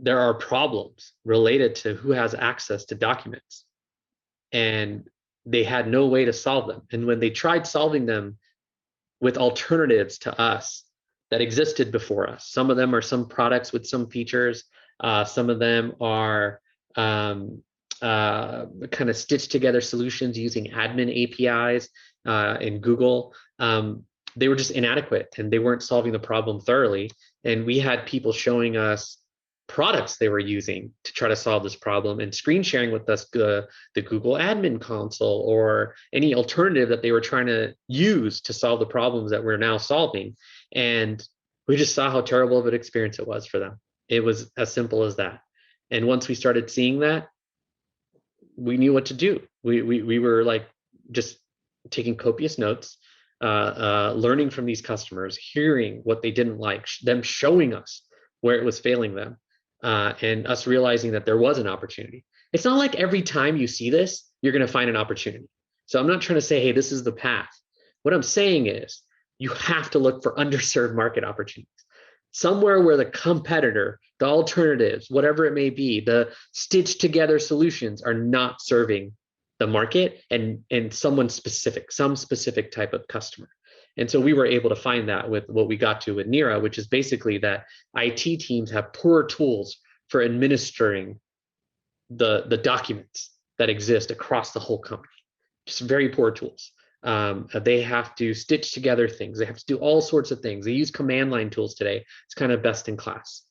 Speaker 2: there are problems related to who has access to documents, and they had no way to solve them. And when they tried solving them with alternatives to us that existed before us, some of them are some products with some features, some of them are kind of stitched together solutions using admin APIs in Google. They were just inadequate and they weren't solving the problem thoroughly. And we had people showing us products they were using to try to solve this problem and screen sharing with us the Google admin console or any alternative that they were trying to use to solve the problems that we're now solving. And we just saw how terrible of an experience it was for them. It was as simple as that. And once we started seeing that, we knew what to do. We were like just taking copious notes, learning from these customers, hearing what they didn't like, them showing us where it was failing them, and us realizing that there was an opportunity. It's not like every time you see this, you're going to find an opportunity. So I'm not trying to say, hey, this is the path. What I'm saying is you have to look for underserved market opportunities. Somewhere where the competitor, the alternatives, whatever it may be, the stitched together solutions are not serving the market and some specific type of customer. And so we were able to find that with what we got to with Nira, which is basically that IT teams have poor tools for administering the documents that exist across the whole company. Just very poor tools. They have to stitch together things. They have to do all sorts of things. They use command line tools today. It's kind of best in class.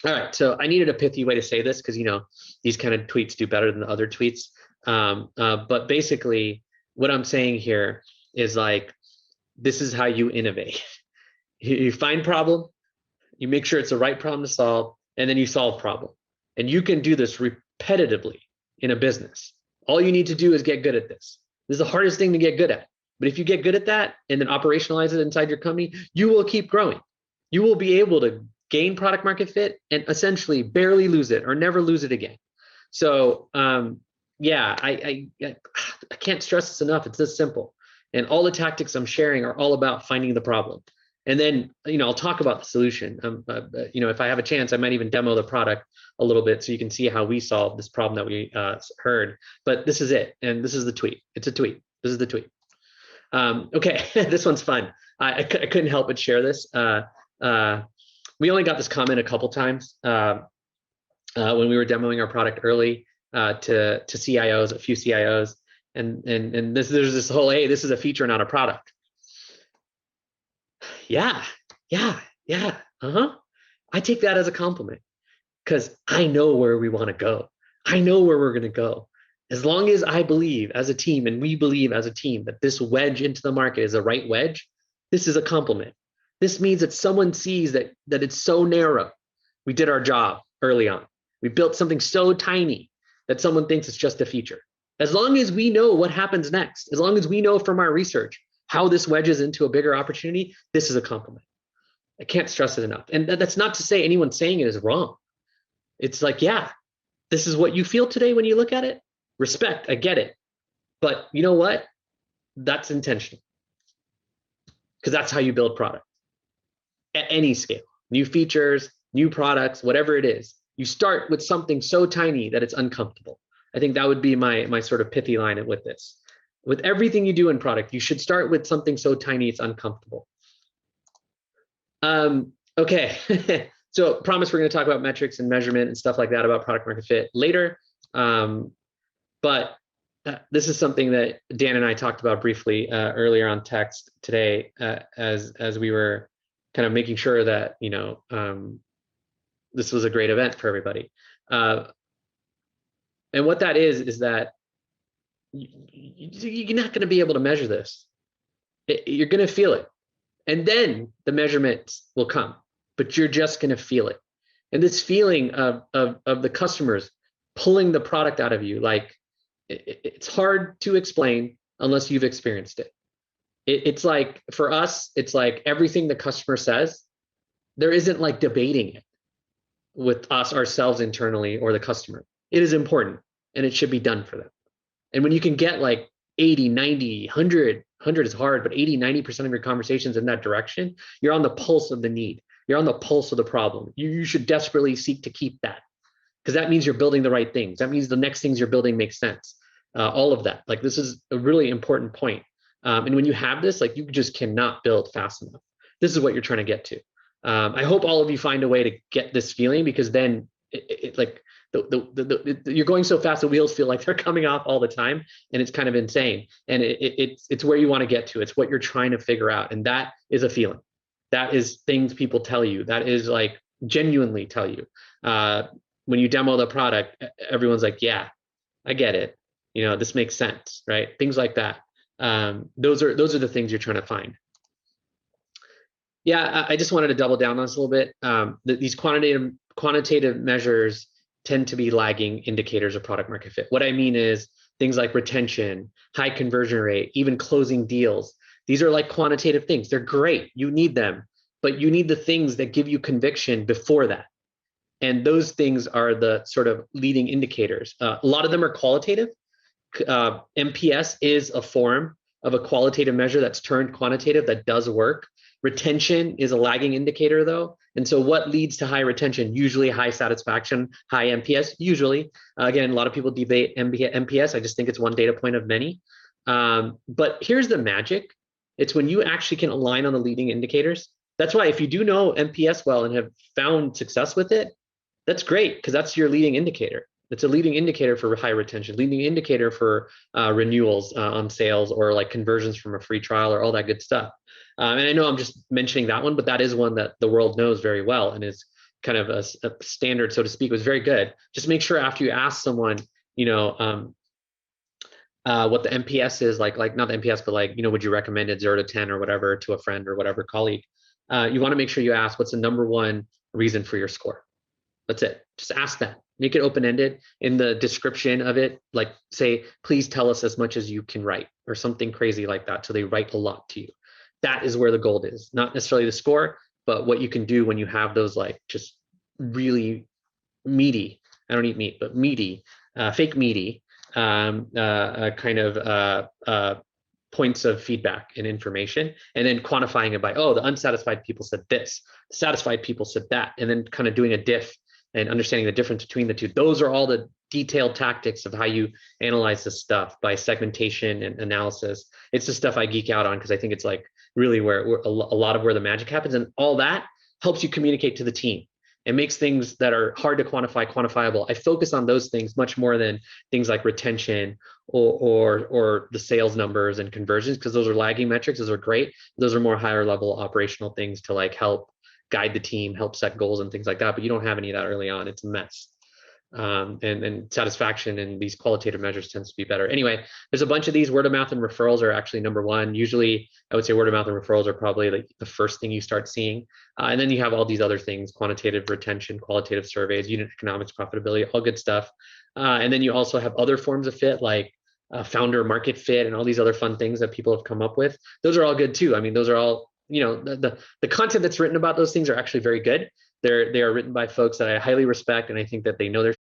Speaker 2: All right, so I needed a pithy way to say this because, you know, these kind of tweets do better than the other tweets. But basically what I'm saying here is like, this is how you innovate. You find problem, you make sure it's the right problem to solve, and then you solve problem. And you can do this repetitively in a business. All you need to do is get good at this. This is the hardest thing to get good at. But if you get good at that and then operationalize it inside your company, you will keep growing. You will be able to gain product market fit and essentially barely lose it or never lose it again. So yeah, I can't stress this enough. It's this simple. And all the tactics I'm sharing are all about finding the problem. And then, you know, I'll talk about the solution. You know, if I have a chance, I might even demo the product a little bit so you can see how we solve this problem that we heard. But this is it. And this is the tweet. It's a tweet. This is the tweet. Okay, this one's fun. I couldn't help but share this. We only got this comment a couple times when we were demoing our product early to CIOs, a few CIOs. And there's this whole, hey, this is a feature, not a product. Yeah. I take that as a compliment because I know where we want to go. I know where we're going to go. As long as I believe as a team and we believe as a team that this wedge into the market is the right wedge, this is a compliment. This means that someone sees that it's so narrow. We did our job early on. We built something so tiny that someone thinks it's just a feature. As long as we know what happens next, as long as we know from our research how this wedges into a bigger opportunity, this is a compliment. I can't stress it enough. And that's not to say anyone saying it is wrong. It's like, yeah, this is what you feel today when you look at it. Respect, I get it. But you know what? That's intentional. Because that's how you build product at any scale. New features, new products, whatever it is. You start with something so tiny that it's uncomfortable. I think that would be my sort of pithy line with this. With everything you do in product, you should start with something so tiny it's uncomfortable. Okay, so promise we're going to talk about metrics and measurement and stuff like that about product market fit later. But this is something that Dan and I talked about briefly earlier on text today as we were kind of making sure that, you know, this was a great event for everybody. And what that is that you're not going to be able to measure this You're going to feel it. And then the measurements will come, but you're just going to feel it. And this feeling of the customers pulling the product out of you, like it's hard to explain unless you've experienced it. It's like, for us, it's like everything the customer says, there isn't like debating it with us, ourselves internally, or the customer. It is important and it should be done for them. And when you can get like 80, 90, 100 is hard, but 80, 90% of your conversations in that direction, you're on the pulse of the need. You're on the pulse of the problem. You should desperately seek to keep that, because that means you're building the right things. That means the next things you're building make sense. All of that. Like, this is a really important point. And when you have this, like, you just cannot build fast enough. This is what you're trying to get to. I hope all of you find a way to get this feeling, because then like you're going so fast, the wheels feel like they're coming off all the time, and it's kind of insane. And it's where you want to get to. It's what you're trying to figure out, and that is a feeling. That is things people tell you. That is like genuinely tell you. When you demo the product, everyone's like, "Yeah, I get it. You know, this makes sense, right?" Things like that. Those are the things you're trying to find. Yeah, I just wanted to double down on this a little bit. These quantitative measures tend to be lagging indicators of product market fit. What I mean is things like retention, high conversion rate, even closing deals. These are like quantitative things. They're great. You need them, but you need the things that give you conviction before that. And those things are the sort of leading indicators. A lot of them are qualitative. MPS is a form of a qualitative measure that's turned quantitative that does work. Retention is a lagging indicator, though. And so what leads to high retention? Usually high satisfaction, high MPS, usually. Again, a lot of people debate MPS. I just think it's one data point of many. But here's the magic. It's when you actually can align on the leading indicators. That's why if you do know MPS well and have found success with it, that's great, because that's your leading indicator. It's a leading indicator for high retention, leading indicator for renewals on sales, or like conversions from a free trial, or all that good stuff. And I know I'm just mentioning that one, but that is one that the world knows very well and is kind of a standard, so to speak. It was very good. Just make sure after you ask someone, you know, what the MPS is, like not the MPS, but like, you know, would you recommend it 0 to 10 or whatever to a friend or whatever colleague? You want to make sure you ask, what's the number one reason for your score? That's it. Just ask that. Make it open-ended. In the description of it, like say, please tell us as much as you can write, or something crazy like that. So they write a lot to you. That is where the gold is. Not necessarily the score, but what you can do when you have those like just really meaty, I don't eat meat, but meaty, fake meaty kind of points of feedback and information, and then quantifying it by, oh, the unsatisfied people said this, the satisfied people said that, and then kind of doing a diff and understanding the difference between the two. Those are all the detailed tactics of how you analyze this stuff by segmentation and analysis. It's the stuff I geek out on, because I think it's like really where a lot of where the magic happens, and all that helps you communicate to the team. It makes things that are hard to quantify quantifiable. I focus on those things much more than things like retention or the sales numbers and conversions, because those are lagging metrics. Those are great. Those are more higher level operational things to like help guide the team, help set goals and things like that. But you don't have any of that early on. It's a mess. And satisfaction in these qualitative measures tends to be better. Anyway, there's a bunch of these. Word of mouth and referrals are actually number one. Usually I would say word of mouth and referrals are probably like the first thing you start seeing. And then you have all these other things: quantitative retention, qualitative surveys, unit economics, profitability, all good stuff. And then you also have other forms of fit, like founder market fit and all these other fun things that people have come up with. Those are all good too. I mean, those are all, you know, the content that's written about those things are actually very good. They are written by folks that I highly respect, and I think that they know their.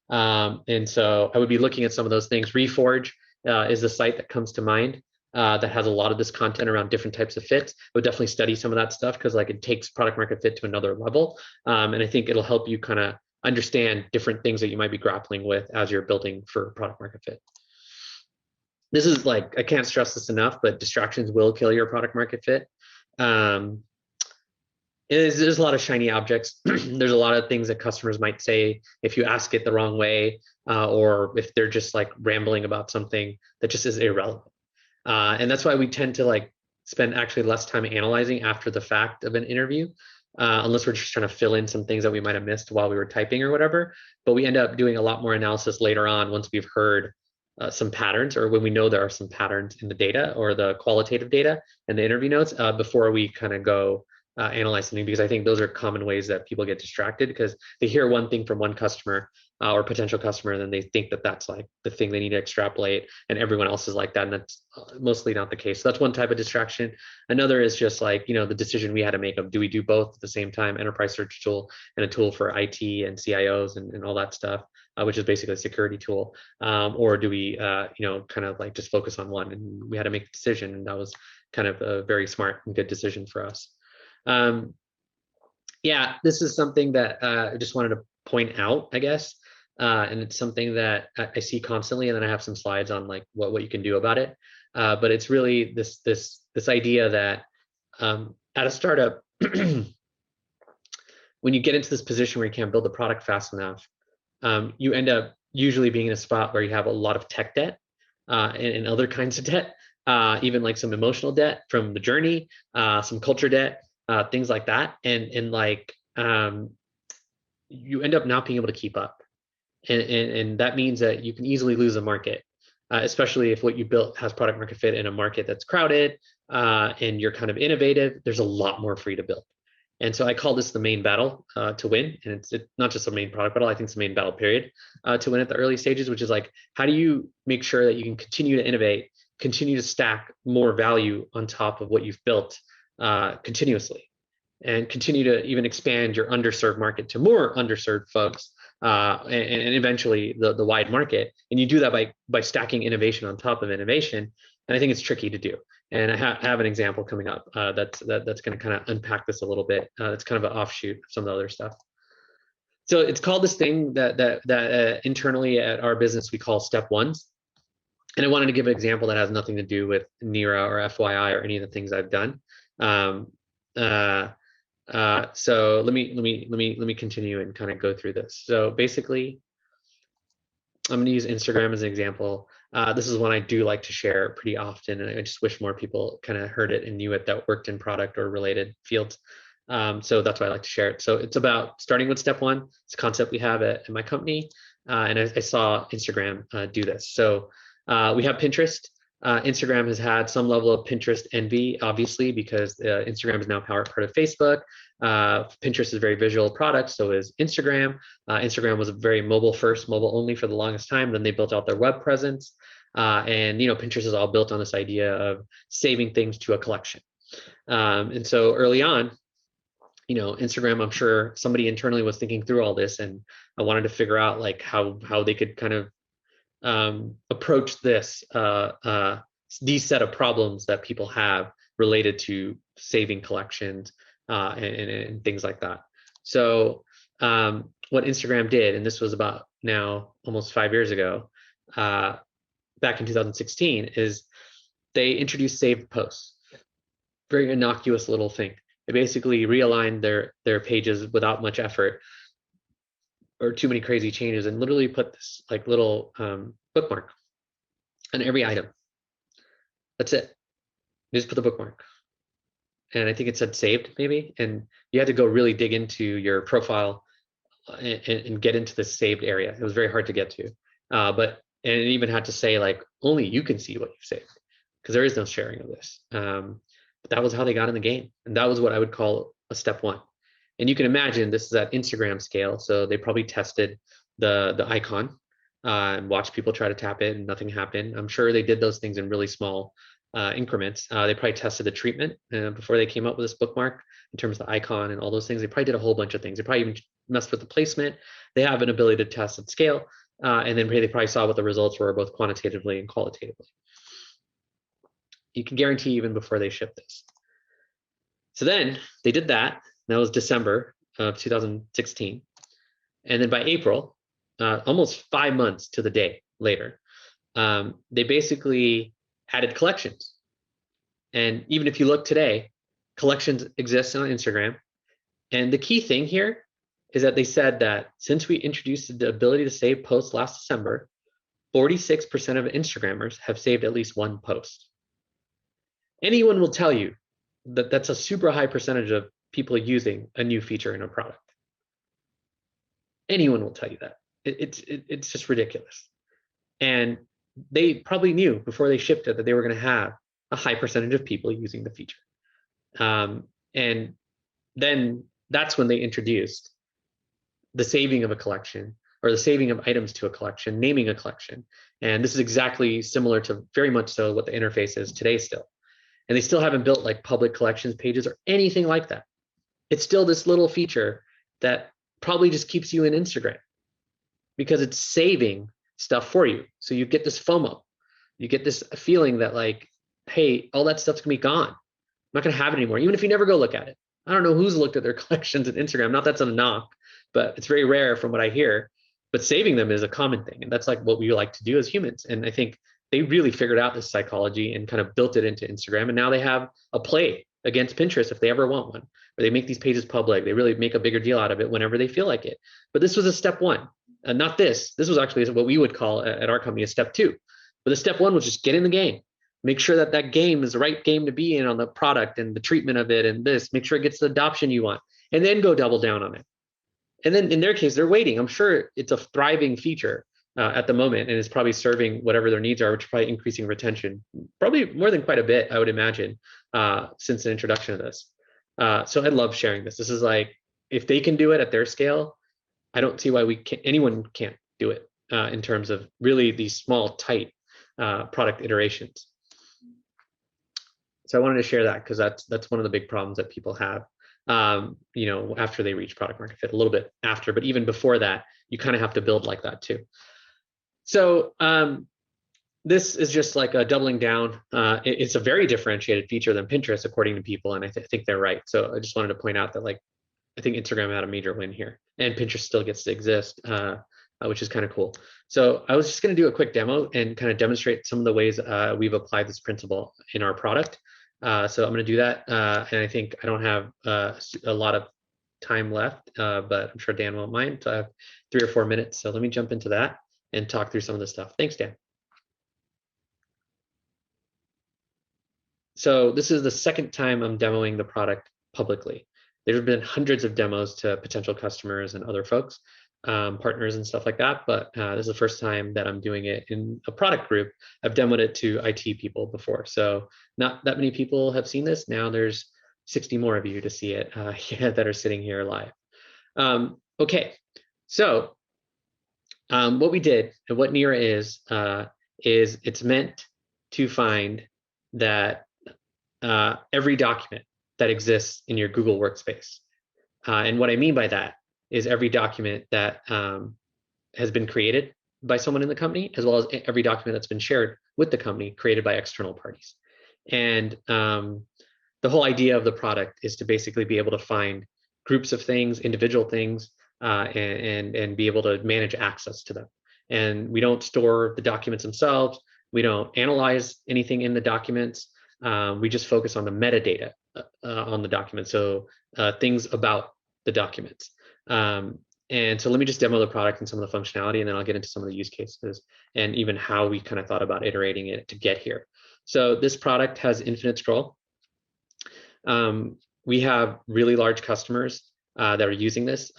Speaker 2: And so I would be looking at some of those things. Reforge is the site that comes to mind that has a lot of this content around different types of fits. I would definitely study some of that stuff, because like it takes product market fit to another level. And I think it'll help you kind of understand different things that you might be grappling with as you're building for product market fit. This is like, I can't stress this enough, but distractions will kill your product market fit. There's a lot of shiny objects. There's a lot of things that customers might say if you ask it the wrong way, or if they're just like rambling about something that just is irrelevant. And that's why we tend to like spend actually less time analyzing after the fact of an interview, unless we're just trying to fill in some things that we might have missed while we were typing or whatever. But we end up doing a lot more analysis later on once we've heard some patterns, or when we know there are some patterns in the data or the qualitative data and the interview notes before we kind of go analyze something, because I think those are common ways that people get distracted because they hear one thing from one customer or potential customer, and then they think that that's like the thing they need to extrapolate, and everyone else is like that, and that's mostly not the case. So that's one type of distraction. Another is just like, the decision we had to make of, do we do both at the same time, enterprise search tool and a tool for IT and CIOs and all that stuff, which is basically a security tool, or do we, kind of like just focus on one? And we had to make a decision, and that was kind of a very smart and good decision for us. Yeah, this is something that I just wanted to point out, I guess. And it's something that I see constantly, and then I have some slides on like what you can do about it. But it's really this idea that at a startup, when you get into this position where you can't build the product fast enough, you end up usually being in a spot where you have a lot of tech debt and other kinds of debt, even like some emotional debt from the journey, some culture debt, things like that, and like you end up not being able to keep up. And that means that you can easily lose a market, especially if what you built has product market fit in a market that's crowded and you're kind of innovative. There's a lot more for you to build. And so I call this the main battle to win. And it's not just a main product battle, I think it's the main battle period to win at the early stages, which is like, how do you make sure that you can continue to innovate, continue to stack more value on top of what you've built continuously, and continue to even expand your underserved market to more underserved folks, and eventually the wide market. And you do that by stacking innovation on top of innovation. And I think it's tricky to do. And I have an example coming up that's going to kind of unpack this a little bit. It's kind of an offshoot of some of the other stuff. So it's called this thing that internally at our business we call step ones. And I wanted to give an example that has nothing to do with Nira or FYI or any of the things I've done. So let me continue and kind of go through this. So basically, I'm going to use Instagram as an example. This is one I do like to share pretty often, and I just wish more people kind of heard it and knew it that worked in product or related fields. So that's why I like to share it. So it's about starting with step one. It's a concept we have at my company, and I saw Instagram do this. So we have Pinterest. Instagram has had some level of Pinterest envy, obviously, because Instagram is now part of Facebook. Pinterest is a very visual product, so is Instagram. Instagram was a very mobile first, mobile only for the longest time. Then they built out their web presence. And Pinterest is all built on this idea of saving things to a collection. And so early on, Instagram, I'm sure somebody internally was thinking through all this, and I wanted to figure out like how they could kind of approach these set of problems that people have related to saving collections and things like that. So what Instagram did, and this was about now almost 5 years ago, back in 2016, is they introduced saved posts. Very innocuous little thing. They basically realigned their pages without much effort or too many crazy changes, and literally put this like little bookmark on every item. That's it. You just put the bookmark. And I think it said saved maybe. And you had to go really dig into your profile and get into the saved area. It was very hard to get to. And it even had to say like, only you can see what you've saved, because there is no sharing of this. But that was how they got in the game. And that was what I would call a step one. And you can imagine this is at Instagram scale. So they probably tested the icon and watched people try to tap it and nothing happened. I'm sure they did those things in really small increments. They probably tested the treatment before they came up with this bookmark in terms of the icon and all those things. They probably did a whole bunch of things. They probably even messed with the placement. They have an ability to test at scale. And then they probably saw what the results were both quantitatively and qualitatively. You can guarantee even before they ship this. So then they did that. That was December of 2016. And then by April, almost 5 months to the day later, they basically added collections. And even if you look today, collections exist on Instagram. And the key thing here is that they said that since we introduced the ability to save posts last December, 46% of Instagrammers have saved at least one post. Anyone will tell you that that's a super high percentage of people using a new feature in a product. Anyone will tell you that. It's just ridiculous. And they probably knew before they shipped it that they were going to have a high percentage of people using the feature. And then that's when they introduced the saving of a collection, or the saving of items to a collection, naming a collection. And this is exactly similar to, very much so, what the interface is today still. And they still haven't built like public collections pages or anything like that. It's still this little feature that probably just keeps you in Instagram because it's saving stuff for you. So you get this FOMO. You get this feeling that like, hey, all that stuff's gonna be gone. I'm not gonna have it anymore, even if you never go look at it. I don't know who's looked at their collections at Instagram. Not that's a knock, but it's very rare from what I hear. But saving them is a common thing. And that's like what we like to do as humans. And I think they really figured out this psychology and kind of built it into Instagram. And now they have a play against Pinterest if they ever want one, where they make these pages public. They really make a bigger deal out of it whenever they feel like it. But this was a step one. Not this. This was actually what we would call at our company a step two. But the step one was just get in the game. Make sure that that game is the right game to be in on the product and the treatment of it and this. Make sure it gets the adoption you want. And then go double down on it. And then in their case, they're waiting. I'm sure it's a thriving feature at the moment, and it's probably serving whatever their needs are, which is probably increasing retention, probably more than quite a bit, I would imagine, since the introduction of this. So I love sharing this. This is like, if they can do it at their scale, I don't see why anyone can't do it in terms of really these small, tight product iterations. So I wanted to share that because that's one of the big problems that people have. After they reach product market fit, a little bit after, but even before that, you kind of have to build like that too. So this is just like a doubling down. It's a very differentiated feature than Pinterest, according to people, and I think they're right. So I just wanted to point out that, like, I think Instagram had a major win here, and Pinterest still gets to exist, which is kind of cool. So I was just going to do a quick demo and kind of demonstrate some of the ways we've applied this principle in our product. So I'm going to do that, and I think I don't have a lot of time left, but I'm sure Dan won't mind. So I have 3 or 4 minutes. So let me jump into that and talk through some of this stuff. Thanks, Dan. So this is the second time I'm demoing the product publicly. There have been hundreds of demos to potential customers and other folks, partners and stuff like that. But this is the first time that I'm doing it in a product group. I've demoed it to IT people before. So not that many people have seen this. Now there's 60 more of you to see it that are sitting here live. Okay, so what we did and what Nira is it's meant to find that every document that exists in your Google workspace. And what I mean by that is every document that has been created by someone in the company, as well as every document that's been shared with the company created by external parties. And the whole idea of the product is to basically be able to find groups of things, individual things, and be able to manage access to them. And we don't store the documents themselves. We don't analyze anything in the documents. We just focus on the metadata on the document. So things about the documents. And so let me just demo the product and some of the functionality, and then I'll get into some of the use cases and even how we kind of thought about iterating it to get here. So this product has infinite scroll. We have really large customers that are using this.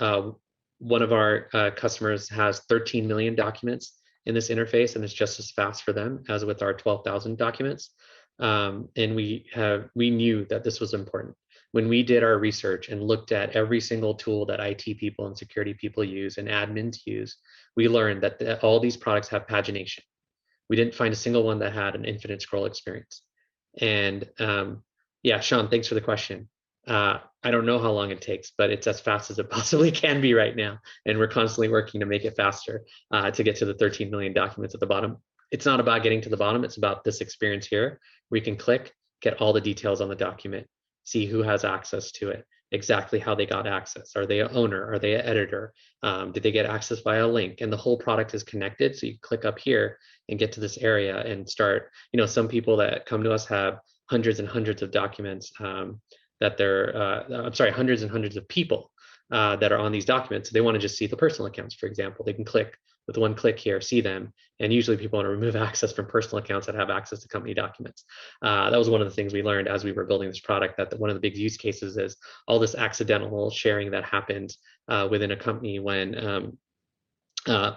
Speaker 2: One of our customers has 13 million documents in this interface, and it's just as fast for them as with our 12,000 documents. And we knew that this was important. When we did our research and looked at every single tool that IT people and security people use and admins use, we learned that all these products have pagination. We didn't find a single one that had an infinite scroll experience. And yeah, Sean, thanks for the question. I don't know how long it takes, but it's as fast as it possibly can be right now. And we're constantly working to make it faster to get to the 13 million documents at the bottom. It's not about getting to the bottom. It's about this experience here. We can click, get all the details on the document, see who has access to it, exactly how they got access. Are they an owner? Are they an editor? Did they get access via a link? And the whole product is connected. So you click up here and get to this area and start, some people that come to us have hundreds and hundreds of documents that they're, hundreds and hundreds of people that are on these documents. They want to just see the personal accounts, for example. They can click with one click here, see them. And usually people want to remove access from personal accounts that have access to company documents. That was one of the things we learned as we were building this product, that one of the big use cases is all this accidental sharing that happens within a company when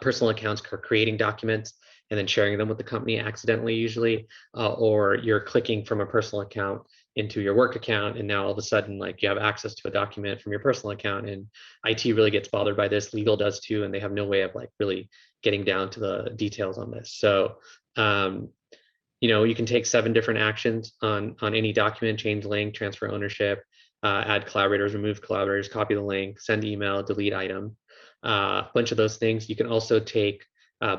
Speaker 2: personal accounts are creating documents and then sharing them with the company accidentally usually, or you're clicking from a personal account into your work account, and now all of a sudden like you have access to a document from your personal account, and IT really gets bothered by this, legal does too, and they have no way of like really getting down to the details on this. So you can take 7 different actions on any document: change link, transfer ownership, add collaborators, remove collaborators, copy the link, send email, delete item, a bunch of those things. You can also take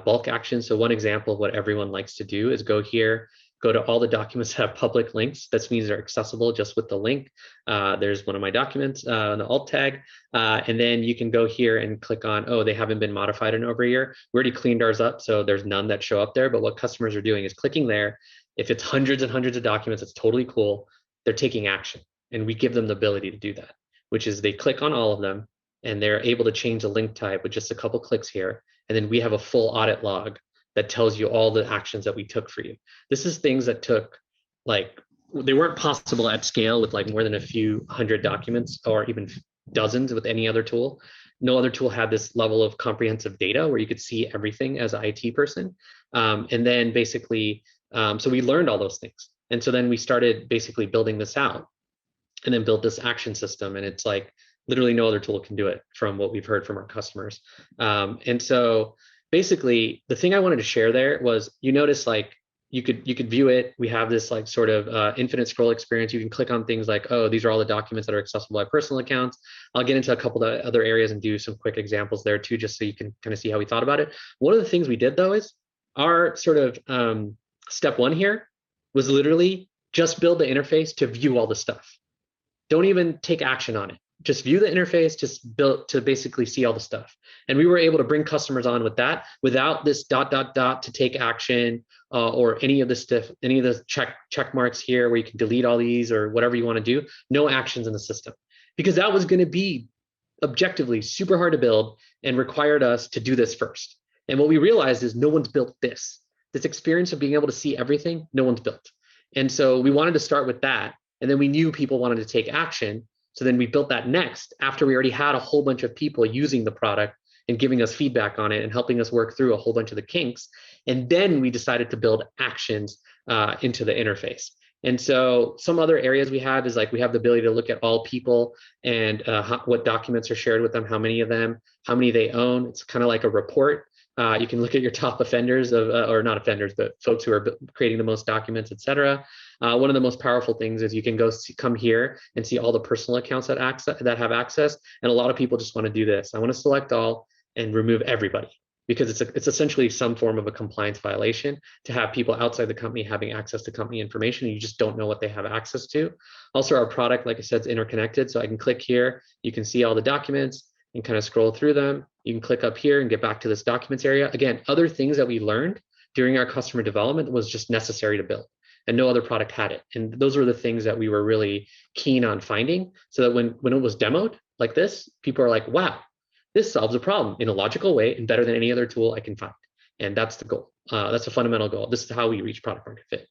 Speaker 2: bulk actions. So one example of what everyone likes to do is go here, go to all the documents that have public links. That means they're accessible just with the link. There's one of my documents in the alt tag. And then you can go here and click on, oh, they haven't been modified in over a year. We already cleaned ours up, so there's none that show up there. But what customers are doing is clicking there. If it's hundreds and hundreds of documents, it's totally cool. They're taking action. And we give them the ability to do that, which is they click on all of them and they're able to change the link type with just a couple clicks here. And then we have a full audit log that tells you all the actions that we took for you. This is things that took, like, they weren't possible at scale with like more than a few hundred documents or even dozens with any other tool. No other tool had this level of comprehensive data where you could see everything as an IT person. And then basically, so we learned all those things. And so then we started basically building this out and then built this action system. And it's like literally no other tool can do it from what we've heard from our customers. And so basically the thing I wanted to share there was, you notice like you could view it. We have this like sort of infinite scroll experience. You can click on things like, oh, these are all the documents that are accessible by personal accounts. I'll get into a couple of other areas and do some quick examples there too, just so you can kind of see how we thought about it. One of the things we did though is our sort of step one here was literally just build the interface to view all the stuff. Don't even take action on it. Just view the interface, just built to basically see all the stuff. And we were able to bring customers on with that without this ... to take action or any of the stuff, any of the check marks here where you can delete all these or whatever you want to do. No actions in the system, because that was going to be objectively super hard to build and required us to do this first. And what we realized is no one's built this experience of being able to see everything. No one's built. And so we wanted to start with that. And then we knew people wanted to take action. So then we built that next after we already had a whole bunch of people using the product and giving us feedback on it and helping us work through a whole bunch of the kinks. And then we decided to build actions into the interface. And so some other areas we have is like we have the ability to look at all people and what documents are shared with them, how many of them, how many they own. It's kind of like a report. You can look at your top offenders of, or not offenders, but folks who are creating the most documents, et cetera. One of the most powerful things is you can come here and see all the personal accounts that have access. And a lot of people just want to do this. I want to select all and remove everybody, because it's essentially some form of a compliance violation to have people outside the company having access to company information. And you just don't know what they have access to. Also, our product, like I said, is interconnected. So I can click here. You can see all the documents and kind of scroll through them. You can click up here and get back to this documents area. Again, other things that we learned during our customer development was just necessary to build, and no other product had it. And those were the things that we were really keen on finding, so that when it was demoed like this, people are like, wow, this solves a problem in a logical way and better than any other tool I can find. And that's the goal. That's a fundamental goal. This is how we reach product market fit.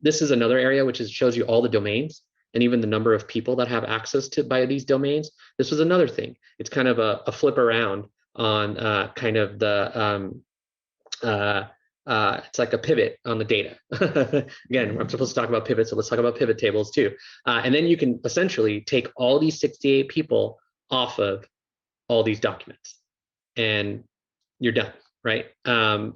Speaker 2: This is another area which shows you all the domains and even the number of people that have access to by these domains. This was another thing. It's kind of a flip around on kind of the, it's like a pivot on the data. Again, I'm supposed to talk about pivots, so let's talk about pivot tables too. And then you can essentially take all these 68 people off of all these documents and you're done, right?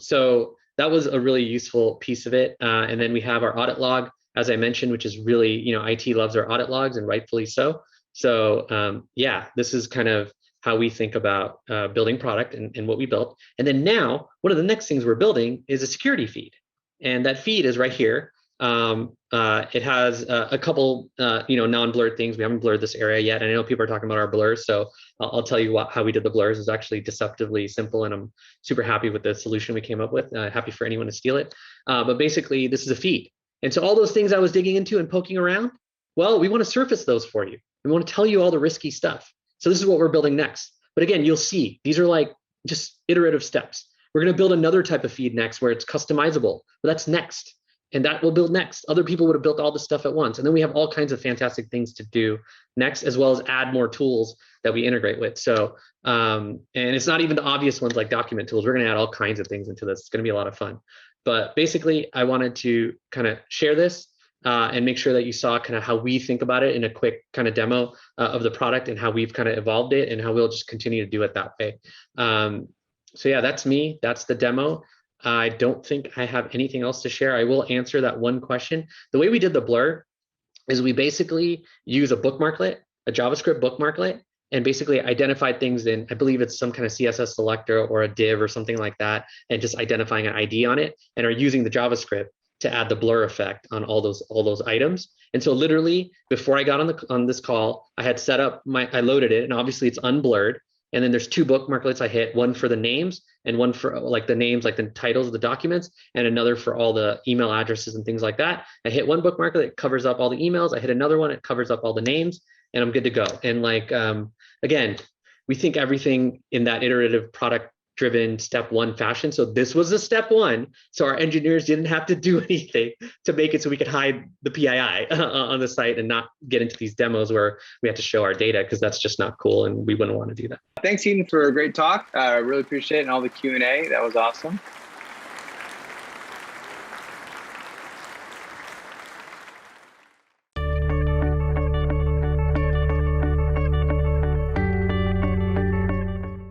Speaker 2: So that was a really useful piece of it. And then we have our audit log, as I mentioned, which is really, IT loves our audit logs, and rightfully so. So yeah, this is kind of how we think about building product and what we built. And then now, one of the next things we're building is a security feed. And that feed is right here. It has a couple, non-blurred things. We haven't blurred this area yet. And I know people are talking about our blurs. So I'll tell you how we did the blurs. It's actually deceptively simple, and I'm super happy with the solution we came up with. Happy for anyone to steal it. But basically, this is a feed. And so all those things I was digging into and poking around, well, we want to surface those for you. We want to tell you all the risky stuff. So this is what we're building next. But again, you'll see these are like just iterative steps. We're going to build another type of feed next where it's customizable, but that's next. and that will build next. Other people would have built all this stuff at once. And then we have all kinds of fantastic things to do next, as well as add more tools that we integrate with. So, and it's not even the obvious ones like document tools. We're going to add all kinds of things into this. It's going to be a lot of fun. But basically, I wanted to kind of share this and make sure that you saw kind of how we think about it in a quick kind of demo of the product and how we've kind of evolved it and how we'll just continue to do it that way. So yeah, that's me. That's the demo. I don't think I have anything else to share. I will answer that one question. The way we did the blur is we basically use a bookmarklet, a JavaScript bookmarklet, and basically identified things in, I believe it's some kind of CSS selector or a div or something like that, and just identifying an ID on it, and are using the JavaScript to add the blur effect on all those items. And so literally before I got on this call, I had set up I loaded it, and obviously it's unblurred. And then there's two bookmarklets I hit, one for the names and one for like the names, like the titles of the documents, and another for all the email addresses and things like that. I hit one bookmarklet, it covers up all the emails. I hit another one, it covers up all the names, and I'm good to go. And like, again, we think everything in that iterative product driven step one fashion. So this was a step one. So our engineers didn't have to do anything to make it so we could hide the PII on the site and not get into these demos where we have to show our data, because that's just not cool and we wouldn't want to do that.
Speaker 1: Thanks, Hiten, for a great talk. I really appreciate it, and all the Q&A. That was awesome.